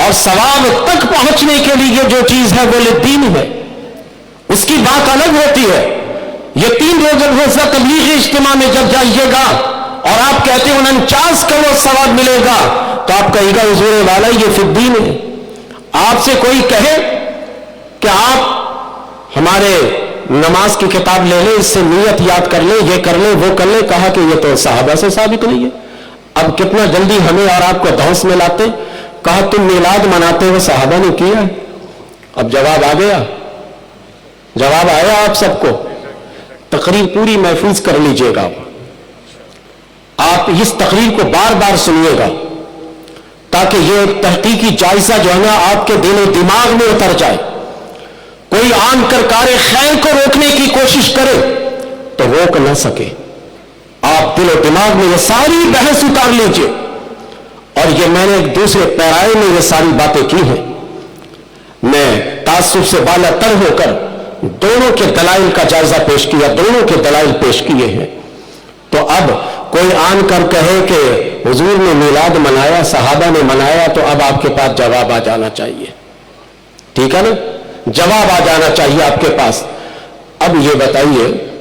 اور ثواب تک پہنچنے کے لیے جو چیز ہے وہ للدین ہے، اس کی بات الگ ہوتی ہے. یہ 3 روزہ تبلیغی اجتماع میں جب جائیے گا اور آپ کہتے ہیں 49 کروڑ ثواب ملے گا تو آپ کہے گا حضور والا یہ فی الدین ہے. آپ سے کوئی کہے کہ آپ ہمارے نماز کی کتاب لے لیں، اس سے نیت یاد کر لیں، یہ کر لیں وہ کر لیں، کہا کہ یہ تو صحابہ سے ثابت نہیں ہے. اب کتنا جلدی ہمیں اور آپ کو دھوس میں لاتے. کہا تم میلاد مناتے ہو، صحابہ نے کیا. اب جواب آ گیا، جواب آیا آپ سب کو. تقریر پوری محفوظ کر لیجئے گا. آپ اس تقریر کو بار بار سنیے گا تاکہ یہ تحقیقی جائزہ جو ہے نا آپ کے دل و دماغ میں اتر جائے. کوئی آن کر کار خیر کو روکنے کی کوشش کرے تو روک نہ سکے. آپ دل و دماغ میں یہ ساری بحث اتار لیجئے. اور یہ میں نے ایک دوسرے پیرائے میں یہ ساری باتیں کی ہیں. میں تعصب سے بالا تر ہو کر دونوں کے دلائل کا جائزہ پیش کیا، دونوں کے دلائل پیش کیے ہیں. تو اب کوئی آن کر کہے کہ حضور نے میلاد منایا، صحابہ نے منایا، تو اب آپ کے پاس جواب آ جانا چاہیے. ٹھیک ہے نا؟ جواب آ جانا چاہیے آپ کے پاس. اب یہ بتائیے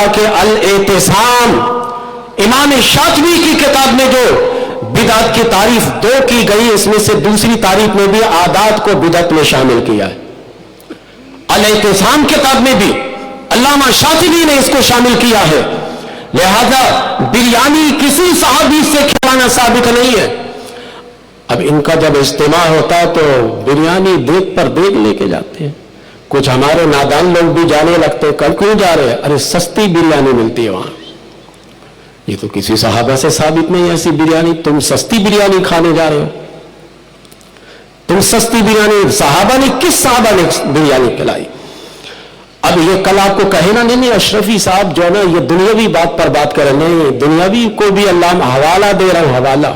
لکھا کہ الاعتصام، امام شاطبی کی کتاب میں جو بدعت کی تعریف دو کی گئی، اس میں سے دوسری تعریف میں بھی عادات کو بدعت میں شامل کیا ہے. الاعتصام کتاب میں بھی علامہ شاطبی نے اس کو شامل کیا ہے. لہذا بریانی کسی صحابی سے کھلانا ثابت نہیں ہے. اب ان کا جب اجتماع ہوتا تو بریانی دیگ پر دیگ لے کے جاتے ہیں. کچھ ہمارے نادان لوگ بھی جانے لگتے، کل کیوں جا رہے ہیں؟ ارے سستی بریانی ملتی ہے وہاں. یہ تو کسی صحابہ سے ثابت نہیں ایسی بریانی، تم سستی بریانی کھانے جا رہے ہو. تم سستی بریانی، صحابہ نے کس صحابہ نے بریانی کھلائی؟ اب یہ کل آپ کو کہے نا نہیں اشرفی صاحب جو نا یہ دنیاوی بات پر بات کرے، نہیں، دنیاوی کو بھی اللہ حوالہ دے رہا ہوں، حوالہ.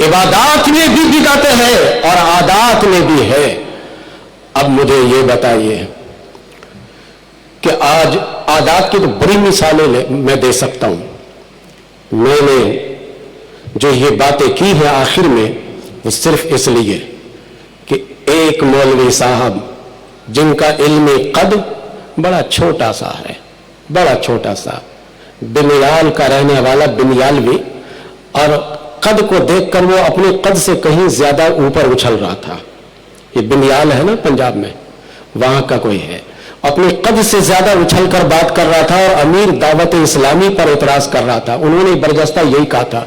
عبادات میں بھی بدعت ہے اور عادات میں بھی ہے. اب مجھے یہ بتائیے کہ آج عادات کی تو بڑی مثالیں میں دے سکتا ہوں. میں نے جو یہ باتیں کی ہیں آخر میں وہ صرف اس لیے کہ ایک مولوی صاحب جن کا علم قد بڑا چھوٹا سا ہے، بڑا چھوٹا سا، بنیال کا رہنے والا بنیالوی، اور قد کو دیکھ کر وہ اپنے قد سے کہیں زیادہ اوپر اچھل رہا تھا. یہ بنیال ہے نا پنجاب میں، وہاں کا کوئی ہے، اپنے قد سے زیادہ اچھل کر بات کر رہا تھا اور امیر دعوت اسلامی پر اعتراض کر رہا تھا. انہوں نے برجستہ یہی کہا تھا،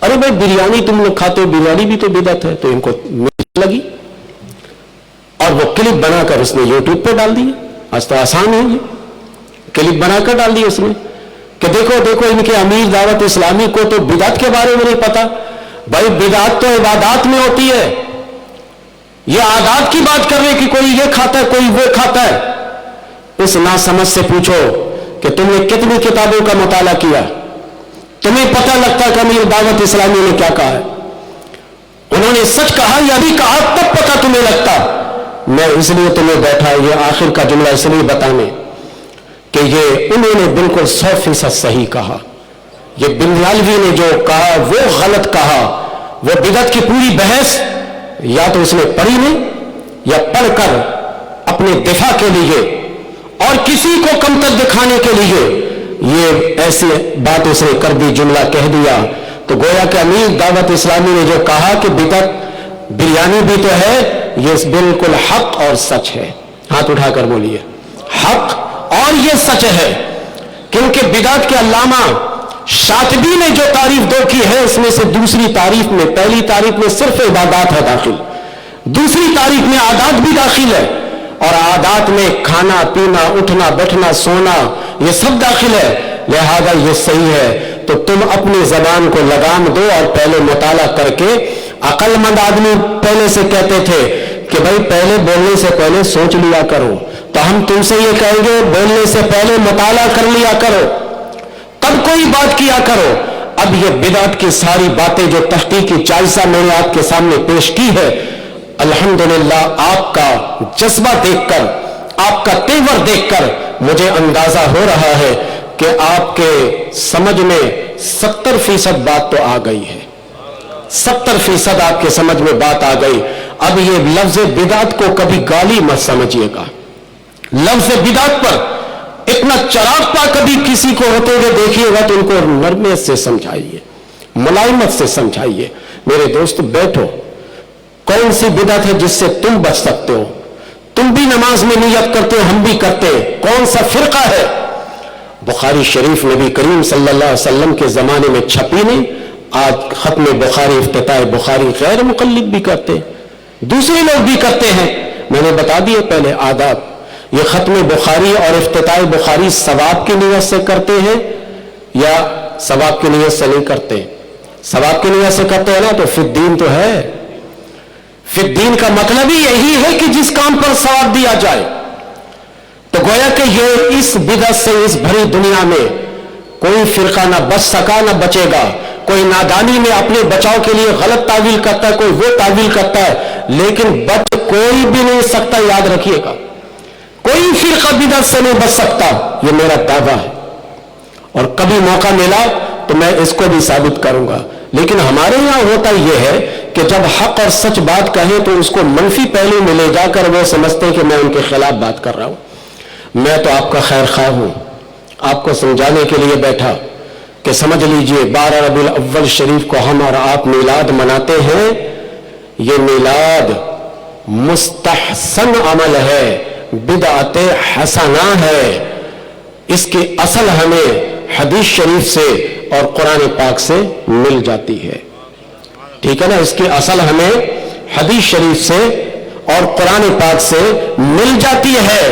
ارے بھائی بریانی تم لوگ کھاتے ہو، بریانی بھی تو بدعت ہے. تو ان کو لگی اور وہ کلپ بنا کر اس نے یوٹیوب پہ ڈال دی. آج تو آسان ہے، یہ کلپ بنا کر ڈال دی اس نے کہ دیکھو دیکھو ان کے امیر دعوت اسلامی کو تو بدعت کے بارے میں نہیں پتا. بھائی بدعت تو عبادات میں ہوتی ہے، یہ عادات کی بات کر رہے کہ کوئی یہ کھاتا ہے کوئی وہ کھاتا ہے. اس ناسمجھ سے پوچھو کہ تم نے کتنی کتابوں کا مطالعہ کیا، تمہیں پتہ لگتا کہ امیر دعوت اسلامی نے کیا کہا ہے. انہوں نے سچ کہا یا بھی کہا تب پتہ تمہیں لگتا. میں اس لیے تمہیں بیٹھا یہ آخر کا جملہ اس لیے بتانے کہ یہ انہوں نے بالکل 100% صحیح کہا. یہ بنیالوی نے جو کہا وہ غلط کہا. وہ بدعت کی پوری بحث یا تو اس نے پڑھی نہیں یا پڑھ کر اپنے دفاع کے لیے اور کسی کو کمتر دکھانے کے لیے یہ ایسی بات اس نے کر دی، جملہ کہہ دیا. تو گویا کہ امیر دعوت اسلامی نے جو کہا کہ بدعت بریانی بھی تو ہے، یہ بالکل حق اور سچ ہے. ہاتھ اٹھا کر بولیے حق اور یہ سچ ہے. کیونکہ بدعت کے علامہ شاطبی نے جو تعریف دو کی ہے اس میں سے دوسری تعریف میں، پہلی تعریف میں صرف عبادات ہے داخل، دوسری تعریف میں عادات بھی داخل ہے، اور عادات میں کھانا پینا اٹھنا بیٹھنا سونا یہ سب داخل ہے. لہذا یہ صحیح ہے. تو تم اپنی زبان کو لگام دو اور پہلے مطالعہ کر کے. عقل مند آدمی پہلے سے کہتے تھے کہ بھائی پہلے بولنے سے پہلے سوچ لیا کرو. تو ہم تم سے یہ کہیں گے بولنے سے پہلے مطالعہ کر لیا کرو، تب کوئی بات کیا کرو. اب یہ بدعت کی ساری باتیں جو تحقیقی جائزہ میں نے آپ کے سامنے پیش کی ہے، الحمدللہ آپ کا جذبہ دیکھ کر، آپ کا تیور دیکھ کر مجھے اندازہ ہو رہا ہے کہ آپ کے سمجھ میں 70% بات تو آ گئی ہے. 70% آپ کے سمجھ میں بات آ گئی. اب یہ لفظ بدعت کو کبھی گالی مت سمجھیے گا. لفظ بدعت پر اتنا چراغ پا کبھی کسی کو ہوتے ہوئے دیکھیے گا تو ان کو نرمیت سے سمجھائیے، ملائمت سے سمجھائیے. میرے دوست بیٹھو، کون سی بدعت ہے جس سے تم بچ سکتے ہو؟ تم بھی نماز میں نیت کرتے ہو، ہم بھی کرتے ہیں. کون سا فرقہ ہے؟ بخاری شریف نبی کریم صلی اللہ علیہ وسلم کے زمانے میں چھپی نہیں. آج ختم بخاری افتتاح بخاری غیر مقلد بھی کرتے ہیں، دوسرے لوگ بھی کرتے ہیں. میں نے بتا دیے پہلے آداب. یہ ختم بخاری اور افتتاح بخاری ثواب کی نیت سے کرتے ہیں یا ثواب کی نیت سے نہیں کرتے؟ ثواب کی نیت سے کرتے ہیں نا تو فی الدین تو ہے. فی الدین کا مطلب ہی یہی ہے کہ جس کام پر ثواب دیا جائے. تو گویا کہ یہ اس بدعت سے اس بھری دنیا میں کوئی فرقہ نہ بچ سکا نہ بچے گا. کوئی نادانی میں اپنے بچاؤ کے لیے غلط تعویل کرتا ہے، کوئی وہ تعویل کرتا ہے، لیکن بچ کوئی بھی نہیں سکتا. یاد رکھیے گا کوئی فرقہ بدعت سے نہیں بچ سکتا، یہ میرا دعویٰ ہے. اور کبھی موقع ملا تو میں اس کو بھی ثابت کروں گا. لیکن ہمارے یہاں ہوتا یہ ہے کہ جب حق اور سچ بات کہیں تو اس کو منفی پہلو میں لے جا کر وہ سمجھتے ہیں کہ میں ان کے خلاف بات کر رہا ہوں. میں تو آپ کا خیر خواہ ہوں آپ کو سمجھانے کے لیے بیٹھا کہ سمجھ لیجئے 12 ربیع الاول شریف کو ہم اور آپ میلاد مناتے ہیں، یہ میلاد مستحسن عمل ہے، بدعت حسنہ ہے، اس کی اصل ہمیں حدیث شریف سے اور قرآن پاک سے مل جاتی ہے، ٹھیک ہے نا؟ اس کی اصل ہمیں حدیث شریف سے اور قرآن پاک سے مل جاتی ہے،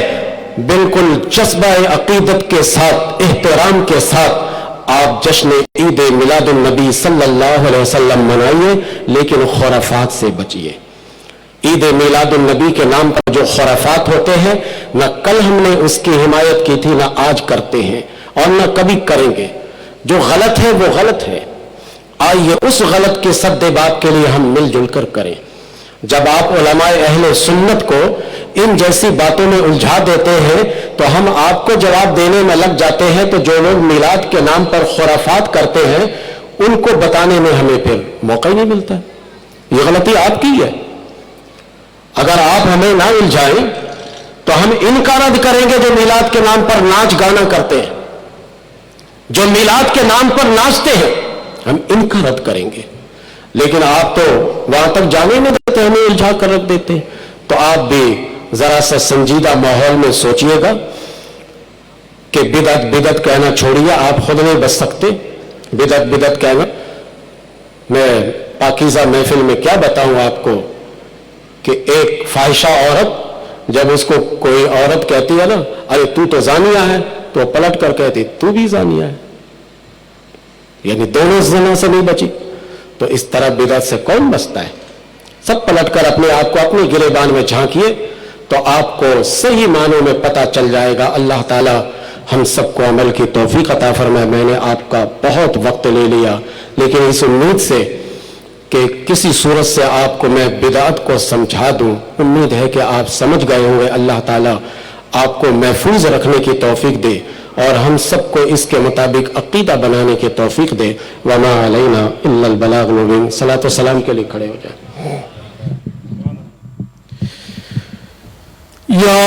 بالکل جذبہ عقیدت کے ساتھ، احترام کے ساتھ آپ جشن عید میلاد النبی صلی اللہ علیہ وسلم منائیے، لیکن خرافات سے بچیے۔ عید میلاد النبی کے نام پر جو خرافات ہوتے ہیں، نہ کل ہم نے اس کی حمایت کی تھی، نہ آج کرتے ہیں اور نہ کبھی کریں گے۔ جو غلط ہے وہ غلط ہے، آئیے اس غلط کے سد باب کے لیے ہم مل جل کر کریں۔ جب آپ علماء اہل سنت کو ان جیسی باتوں میں الجھا دیتے ہیں تو ہم آپ کو جواب دینے میں لگ جاتے ہیں، تو جو لوگ میلاد کے نام پر خرافات کرتے ہیں ان کو بتانے میں ہمیں پھر موقع ہی نہیں ملتا۔ یہ غلطی آپ کی ہے، اگر آپ ہمیں نہ الجھائیں تو ہم ان کا رد کریں گے جو میلاد کے نام پر ناچ گانا کرتے ہیں، جو میلاد کے نام پر ناچتے ہیں ہم ان کا رد کریں گے، لیکن آپ تو وہاں تک جانے نہیں دیتے، ہمیں الجھا کر رکھ دیتے۔ تو آپ بھی ذرا سا سنجیدہ ماحول میں سوچئے گا کہ بدعت بدعت کہنا چھوڑیے، آپ خود نہیں بچ سکتے۔ بدعت بدعت کہنا، میں پاکیزہ محفل میں کیا بتاؤں آپ کو کہ ایک فاحشہ عورت جب اس کو کوئی عورت کہتی ہے نا، ارے تو تو زانیہ ہے، تو پلٹ کر کہتی تو بھی زانیہ ہے، یعنی دونوں زنا سے نہیں بچی۔ تو اس طرح بدعت سے کون بچتا ہے؟ سب پلٹ کر اپنے آپ کو اپنے گریبان میں جھانکیے تو آپ کو صحیح معنوں میں پتہ چل جائے گا۔ اللہ تعالی ہم سب کو عمل کی توفیق عطا فرمائے۔ میں نے آپ کا بہت وقت لے لیا، لیکن اس امید سے کہ کسی صورت سے آپ کو میں بدعت کو سمجھا دوں، امید ہے کہ آپ سمجھ گئے ہوں گے۔ اللہ تعالی آپ کو محفوظ رکھنے کی توفیق دے اور ہم سب کو اس کے مطابق عقیدہ بنانے کی توفیق دے۔ وما علینا الا البلاغ المبین۔ صلاۃ و سلام کے لیے کھڑے ہو جائیں۔ یا